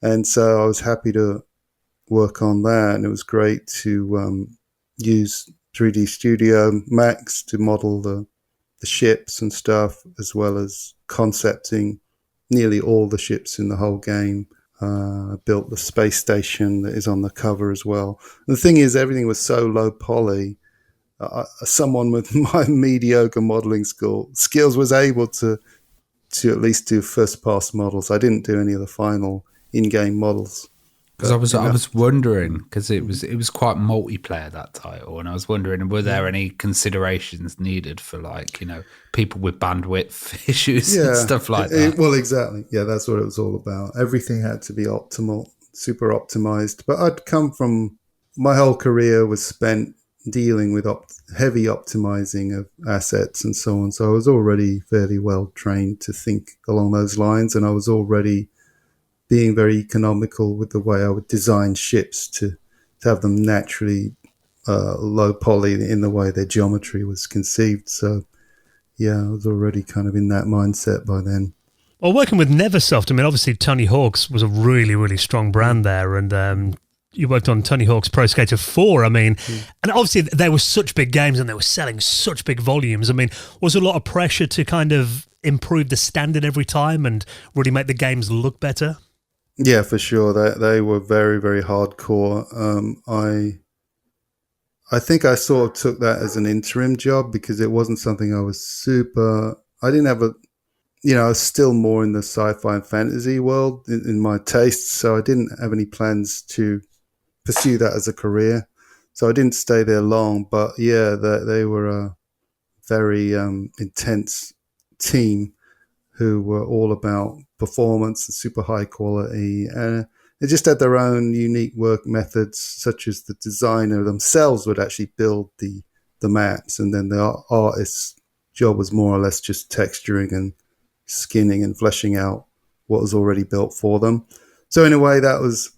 and so I was happy to work on that, and it was great to use 3D Studio Max to model the ships and stuff, as well as concepting nearly all the ships in the whole game. Built the space station that is on the cover as well. And the thing is, everything was so low poly. Someone with my mediocre modeling skills was able to at least do first pass models. I didn't do any of the final in-game models. Because I was wondering, because it was quite multiplayer, that title, and I was wondering, were there any considerations needed for people with bandwidth issues and stuff like that? Well, exactly. Yeah, that's what it was all about. Everything had to be optimal, super optimized. But I'd come from, my whole career was spent dealing with heavy optimizing of assets and so on. So I was already fairly well trained to think along those lines, and I was already being very economical with the way I would design ships to have them naturally low poly in the way their geometry was conceived. So, yeah, I was already kind of in that mindset by then. Well, working with Neversoft, I mean, obviously Tony Hawk's was a really, really strong brand there, and you worked on Tony Hawk's Pro Skater 4, I mean, and obviously they were such big games and they were selling such big volumes. I mean, was there a lot of pressure to kind of improve the standard every time and really make the games look better? Yeah, for sure. They were very, very hardcore. I think I sort of took that as an interim job because it wasn't something I didn't have I was still more in the sci-fi and fantasy world in my tastes, so I didn't have any plans to pursue that as a career. So I didn't stay there long, but yeah, they were a very intense team who were all about performance and super high quality. And they just had their own unique work methods, such as the designer themselves would actually build the maps, and then the artist's job was more or less just texturing and skinning and fleshing out what was already built for them. So in a way, that was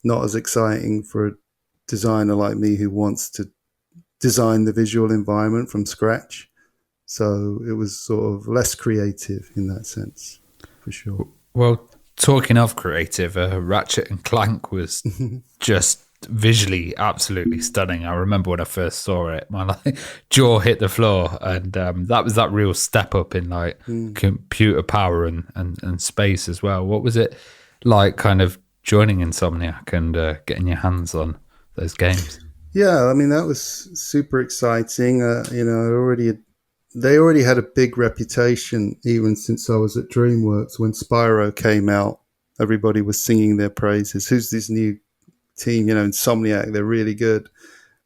not as exciting for a designer like me who wants to design the visual environment from scratch. So it was sort of less creative in that sense, for sure. Well, talking of creative, Ratchet and Clank was just visually absolutely stunning. I remember when I first saw it, my jaw hit the floor, and that was that real step up in computer power and space as well. What was it like kind of joining Insomniac and getting your hands on those games. Yeah, I mean, that was super exciting. They already had a big reputation even since I was at DreamWorks. When Spyro came out, everybody was singing their praises. Who's this new team? Insomniac, they're really good.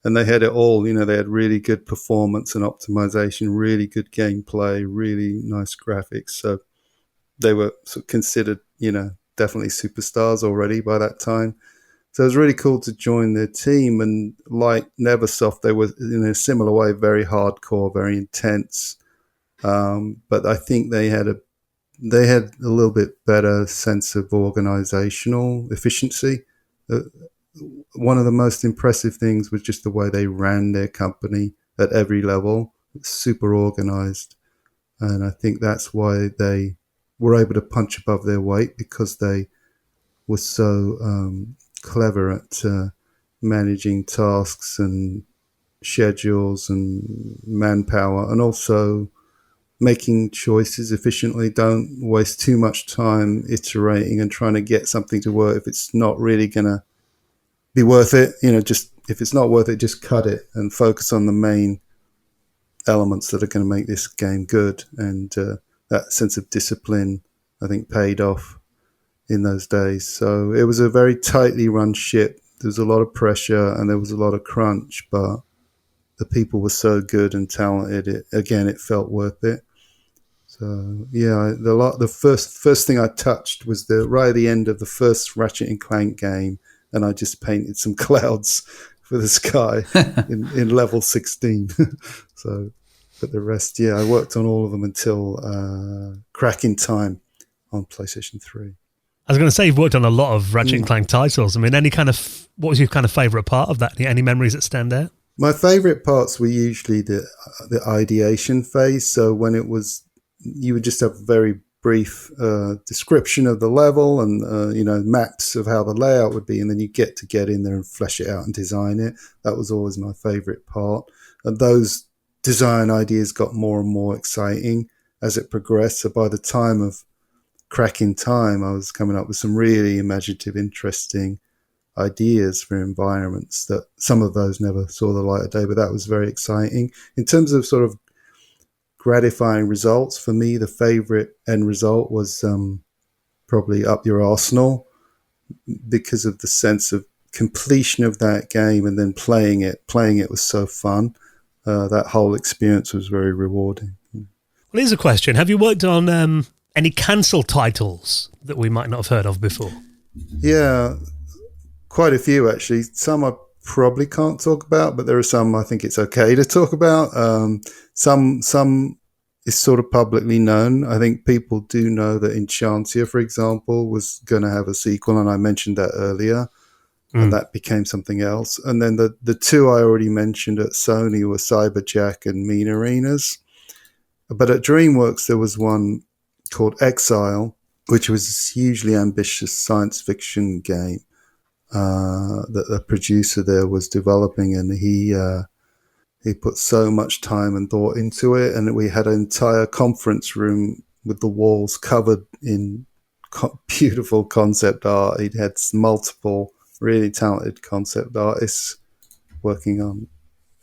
And they had it all. They had really good performance and optimization, really good gameplay, really nice graphics. So they were sort of considered, definitely superstars already by that time. So it was really cool to join their team. And like Neversoft, they were in a similar way, very hardcore, very intense. But I think they had a little bit better sense of organizational efficiency. One of the most impressive things was just the way they ran their company at every level. Super organized. And I think that's why they were able to punch above their weight, because they were so clever at managing tasks and schedules and manpower, and also making choices efficiently. Don't waste too much time iterating and trying to get something to work if it's not really going to be worth it. Just if it's not worth it, just cut it and focus on the main elements that are going to make this game good. And that sense of discipline, I think, paid off in those days. So it was a very tightly run ship. There was a lot of pressure and there was a lot of crunch, but the people were so good and talented. It felt worth it. So yeah, the first thing I touched was right at the end of the first Ratchet and Clank game, and I just painted some clouds for the sky in level 16. So, but the rest, yeah, I worked on all of them until Crack in Time on PlayStation 3. I was going to say, you've worked on a lot of Ratchet and Clank titles. I mean, what was your kind of favourite part of that? Any memories that stand out? My favourite parts were usually the ideation phase. So when you would just have a very brief description of the level and maps of how the layout would be, and then you get in there and flesh it out and design it. That was always my favourite part. And those design ideas got more and more exciting as it progressed. So by the time of Crack in Time, I was coming up with some really imaginative, interesting ideas for environments that some of those never saw the light of day, but that was very exciting. In terms of sort of gratifying results, for me, the favorite end result was probably Up Your Arsenal, because of the sense of completion of that game and then playing it was so fun. That whole experience was very rewarding. Well, here's a question. Have you worked on any cancelled titles that we might not have heard of before? Yeah, quite a few actually. Some I probably can't talk about, but there are some I think it's okay to talk about. Some is sort of publicly known. I think people do know that Enchantia, for example, was going to have a sequel, and I mentioned that earlier, and that became something else. And then the two I already mentioned at Sony were Cyberjack and Mean Arenas. But at DreamWorks, there was one called Exile, which was this hugely ambitious science fiction game that the producer there was developing, and he put so much time and thought into it. And we had an entire conference room with the walls covered in beautiful concept art. He'd had multiple really talented concept artists working on,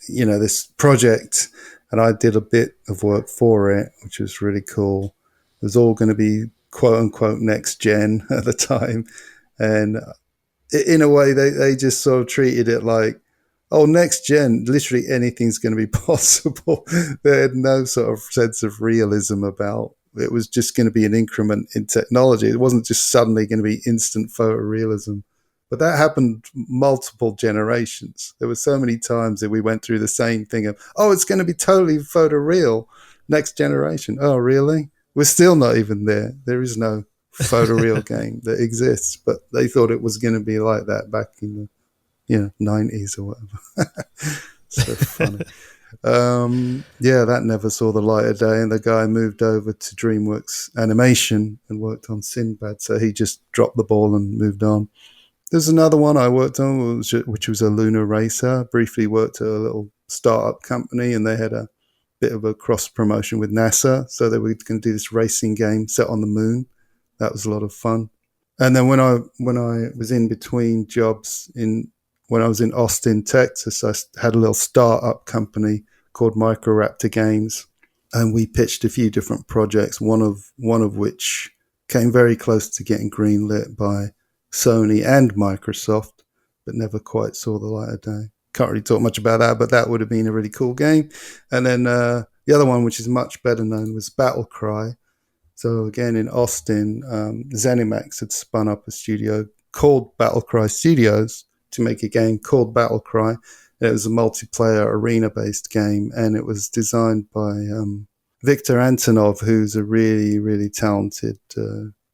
this project, and I did a bit of work for it, which was really cool. It was all going to be quote unquote next gen at the time. And in a way, they just sort of treated it like, oh, next gen, literally anything's going to be possible. They had no sort of sense of realism about it. Was just going to be an increment in technology. It wasn't just suddenly going to be instant photorealism. But that happened multiple generations. There were so many times that we went through the same thing of, oh, it's going to be totally photoreal next generation. Oh, really? We're still not even there. There is no photoreal game that exists, but they thought it was going to be like that back in the 90s or whatever. So funny. That never saw the light of day, and the guy moved over to DreamWorks Animation and worked on Sinbad, so he just dropped the ball and moved on. There's another one I worked on, which was a lunar racer. Briefly worked at a little startup company, and they had a bit of a cross promotion with NASA, so they were going to do this racing game set on the moon. That was a lot of fun. And then when I was in between jobs in when I was in Austin, Texas, I had a little startup company called Microraptor Games, and we pitched a few different projects, one of which came very close to getting greenlit by Sony and Microsoft, but never quite saw the light of day. Can't really talk much about that, but that would have been a really cool game. And then the other one, which is much better known, was Battlecry. So again, in Austin, ZeniMax had spun up a studio called Battlecry Studios to make a game called Battlecry. It was a multiplayer arena-based game, and it was designed by Viktor Antonov, who's a really, really talented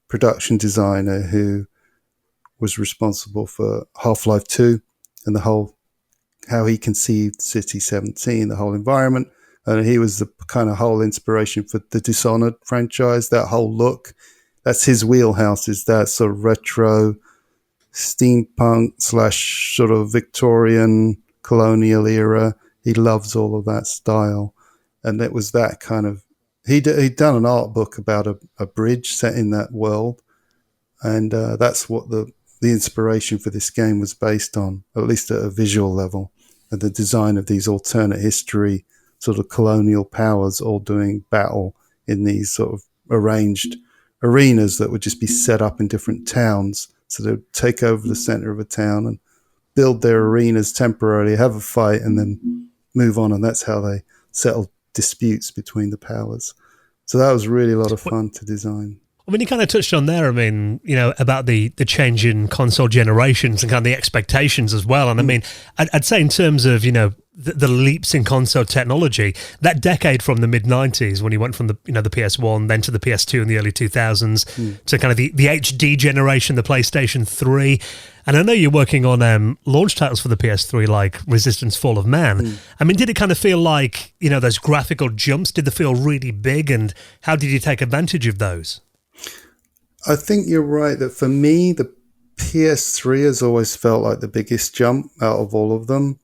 production designer who was responsible for Half-Life 2 and how he conceived City 17, the whole environment. And he was the kind of whole inspiration for the Dishonored franchise, that whole look. That's his wheelhouse, is that sort of retro steampunk / sort of Victorian colonial era. He loves all of that style. And it was that kind of, he'd done an art book about a bridge set in that world. And that's what the inspiration for this game was based on, at least at a visual level, and the design of these alternate history sort of colonial powers all doing battle in these sort of arranged arenas that would just be set up in different towns. So they would take over the center of a town and build their arenas temporarily, have a fight, and then move on. And that's how they settled disputes between the powers. So that was really a lot of fun to design. I mean, you kind of touched on there, I mean, about the change in console generations and kind of the expectations as well. And I mean, I'd say in terms of, the leaps in console technology, that decade from the mid-90s when you went from the PS1, then to the PS2 in the early 2000s, to kind of the HD generation, the PlayStation 3. And I know you're working on launch titles for the PS3 like Resistance Fall of Man. I mean, did it kind of feel like, those graphical jumps, did they feel really big? And how did you take advantage of those? I think you're right that for me, the PS3 has always felt like the biggest jump out of all of them.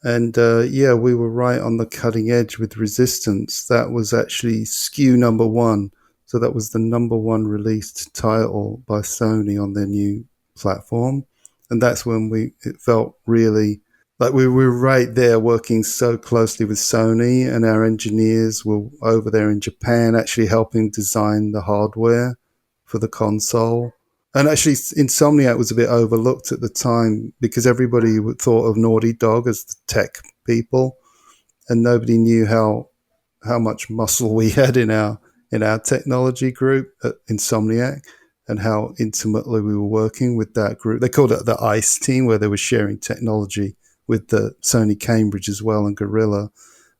And we were right on the cutting edge with Resistance. That was actually SKU number 1. So that was the number 1 released title by Sony on their new platform. And that's when it felt really like we were right there working so closely with Sony, and our engineers were over there in Japan actually helping design the hardware for the console. And actually, Insomniac was a bit overlooked at the time because everybody thought of Naughty Dog as the tech people, and nobody knew how much muscle we had in our technology group at Insomniac, and how intimately we were working with that group. They called it the ICE team, where they were sharing technology with the Sony Cambridge as well and Gorilla,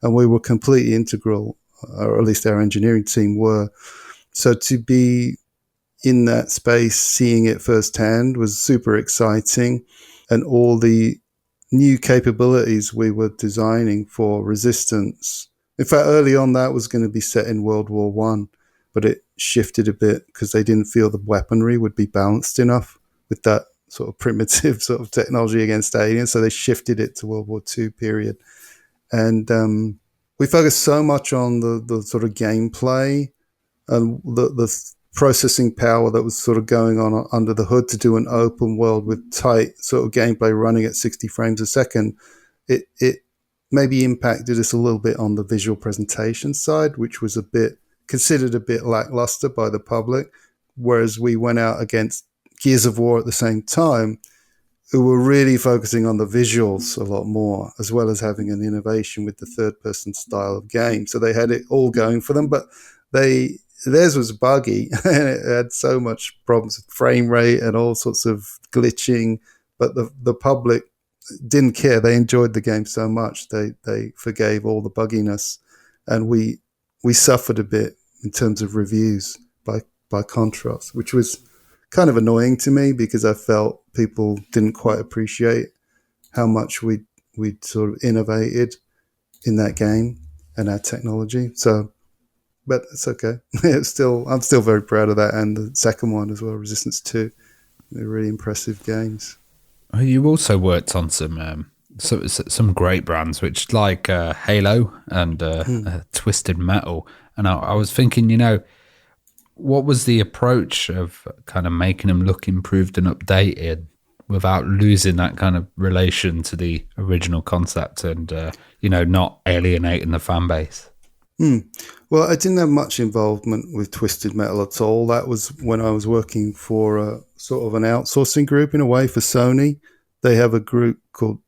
and we were completely integral, or at least our engineering team were. So to be in that space, seeing it firsthand was super exciting. And all the new capabilities we were designing for Resistance. In fact, early on that was going to be set in World War One, but it shifted a bit because they didn't feel the weaponry would be balanced enough with that sort of primitive sort of technology against aliens. So they shifted it to World War II period. And we focused so much on the sort of gameplay and the processing power that was sort of going on under the hood to do an open world with tight sort of gameplay running at 60 frames a second. It maybe impacted us a little bit on the visual presentation side, which was considered a bit lackluster by the public, whereas we went out against Gears of War at the same time, who were really focusing on the visuals a lot more, as well as having an innovation with the third-person style of game. So they had it all going for them, but theirs was buggy, and it had so much problems with frame rate and all sorts of glitching, but the public didn't care. They enjoyed the game so much, they forgave all the bugginess, and we suffered a bit in terms of reviews by contrast, which was kind of annoying to me because I felt people didn't quite appreciate how much we'd sort of innovated in that game and our technology. So, but it's okay. I'm still very proud of that, and the second one as well, Resistance 2. They're really impressive games. You also worked on some great brands, which like Halo and Twisted Metal. And I was thinking, what was the approach of kind of making them look improved and updated without losing that kind of relation to the original concept and, not alienating the fan base? Well, I didn't have much involvement with Twisted Metal at all. That was when I was working for a sort of an outsourcing group in a way for Sony. They have a group called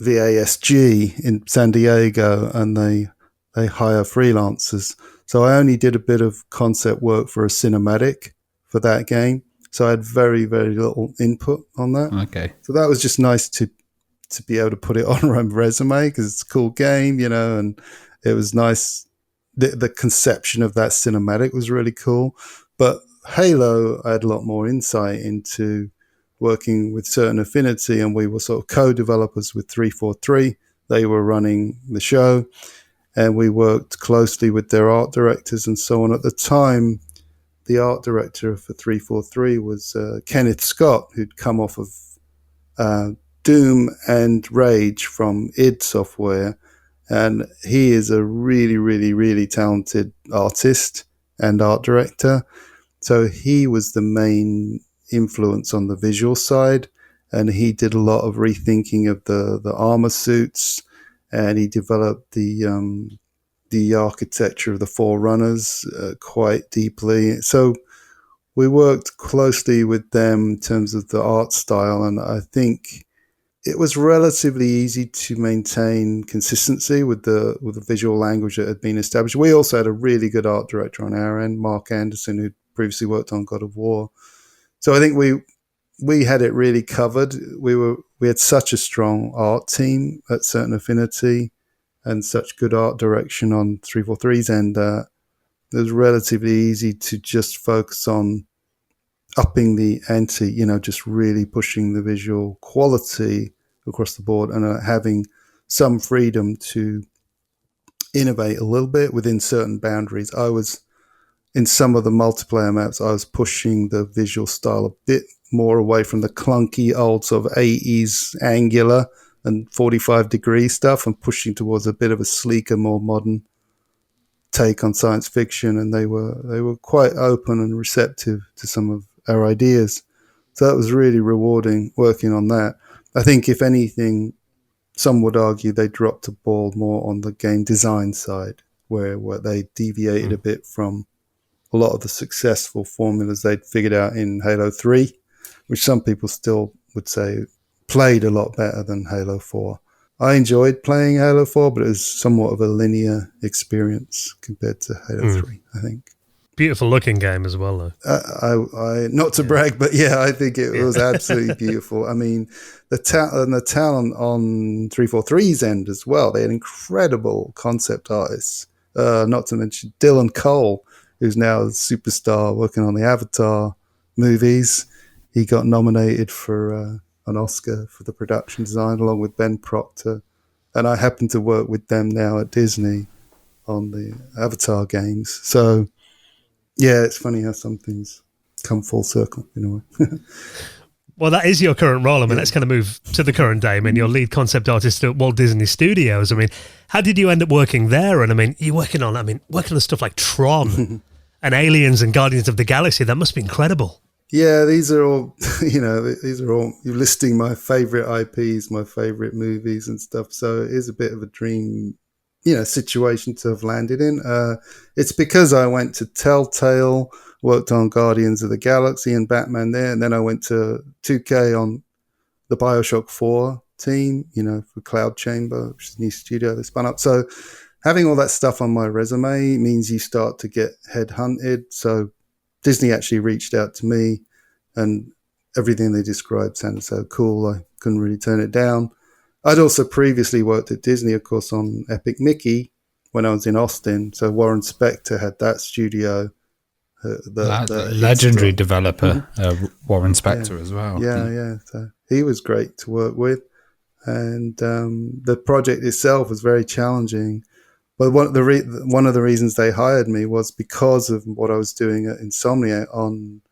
VASG in San Diego, and they hire freelancers. So I only did a bit of concept work for a cinematic for that game. So I had very, very little input on that. Okay. So that was just nice to be able to put it on my resume because it's a cool game, and it was nice. The conception of that cinematic was really cool. But Halo, I had a lot more insight into working with Certain Affinity, and we were sort of co-developers with 343. They were running the show, and we worked closely with their art directors and so on. At the time, the art director for 343 was Kenneth Scott, who'd come off of Doom and Rage from id Software. And he is a really, really, really talented artist and art director. So he was the main influence on the visual side. And he did a lot of rethinking of the armor suits. And he developed the architecture of the Forerunners quite deeply. So we worked closely with them in terms of the art style. And I think it was relatively easy to maintain consistency with the visual language that had been established. We also had a really good art director on our end, Mark Anderson, who'd previously worked on God of War. So I think we had it really covered. We had such a strong art team at Certain Affinity and such good art direction on 343's end that it was relatively easy to just focus on upping the ante, just really pushing the visual quality across the board and having some freedom to innovate a little bit within certain boundaries. I was, in some of the multiplayer maps, I was pushing the visual style a bit more away from the clunky old sort of 80s angular and 45-degree stuff and pushing towards a bit of a sleeker, more modern take on science fiction. And they were quite open and receptive to some of our ideas. So that was really rewarding working on that. I think, if anything, some would argue they dropped the ball more on the game design side, where they deviated a bit from a lot of the successful formulas they'd figured out in Halo 3, which some people still would say played a lot better than Halo 4. I enjoyed playing Halo 4, but it was somewhat of a linear experience compared to Halo 3, I think. Beautiful looking game as well, though. I not to brag, but yeah, I think it was absolutely beautiful. I mean, the talent on 343's end as well. They had incredible concept artists. Not to mention Dylan Cole, who's now a superstar working on the Avatar movies. He got nominated for an Oscar for the production design along with Ben Proctor. And I happen to work with them now at Disney on the Avatar games. So, yeah, it's funny how some things come full circle in a way. Well, that is your current role. I mean, let's kind of move to the current day. I mean, you're lead concept artist at Walt Disney Studios. I mean, how did you end up working there? And I mean, you're working on stuff like Tron and Aliens and Guardians of the Galaxy. That must be incredible. Yeah, these are all, you're listing my favorite IPs, my favorite movies and stuff. So it is a bit of a dream, situation to have landed in. It's because I went to Telltale, worked on Guardians of the Galaxy and Batman there, and then I went to 2K on the BioShock 4 team, for Cloud Chamber, which is a new studio they spun up. So having all that stuff on my resume means you start to get headhunted. So Disney actually reached out to me, and everything they described sounded so cool, I couldn't really turn it down. I'd also previously worked at Disney, of course, on Epic Mickey when I was in Austin. So Warren Spector had that studio. The legendary developer, Warren Spector, as well. Yeah. So he was great to work with. And the project itself was very challenging. But one of the reasons they hired me was because of what I was doing at Insomnia on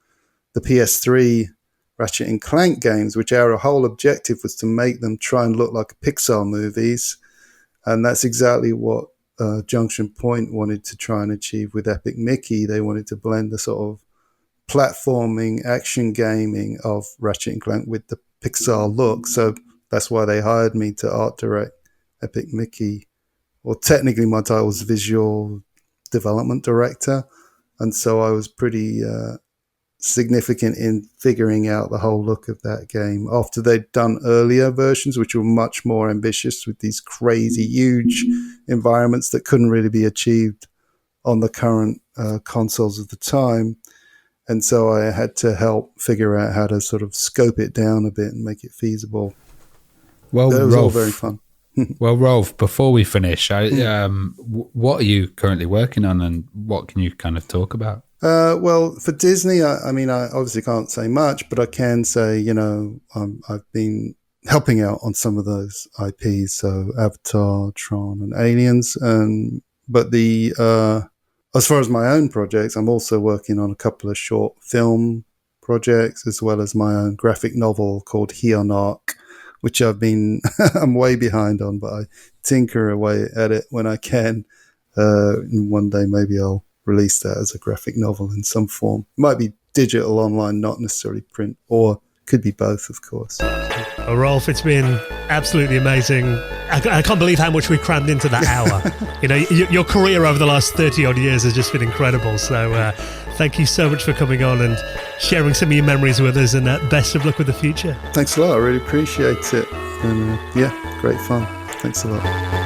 the PS3 Ratchet and Clank games, which our whole objective was to make them try and look like Pixar movies. And that's exactly what Junction Point wanted to try and achieve with Epic Mickey. They wanted to blend the sort of platforming, action gaming of Ratchet and Clank with the Pixar look. So that's why they hired me to art direct Epic Mickey. Well, technically my title was visual development director. And so I was pretty significant in figuring out the whole look of that game after they'd done earlier versions, which were much more ambitious with these crazy, huge environments that couldn't really be achieved on the current consoles of the time. And so I had to help figure out how to sort of scope it down a bit and make it feasible. Well, that was Rolf, all very fun. Well, Rolf, before we finish, what are you currently working on, and what can you kind of talk about? Well, for Disney, I mean, I obviously can't say much, but I can say, you know, I've been helping out on some of those IPs, so Avatar, Tron, and Aliens. But as far as my own projects, I'm also working on a couple of short film projects, as well as my own graphic novel called Hionarch, which I'm way behind on, but I tinker away at it when I can. And one day maybe I'll release that as a graphic novel in some form. It might be digital online, not necessarily print, or could be both, of course. Well, Rolf, it's been absolutely amazing. I can't believe how much we crammed into that hour. You know, your career over the last 30 odd years has just been incredible. So thank you so much for coming on and sharing some of your memories with us, and best of luck with the future. Thanks a lot. I really appreciate it. And yeah, great fun. Thanks a lot.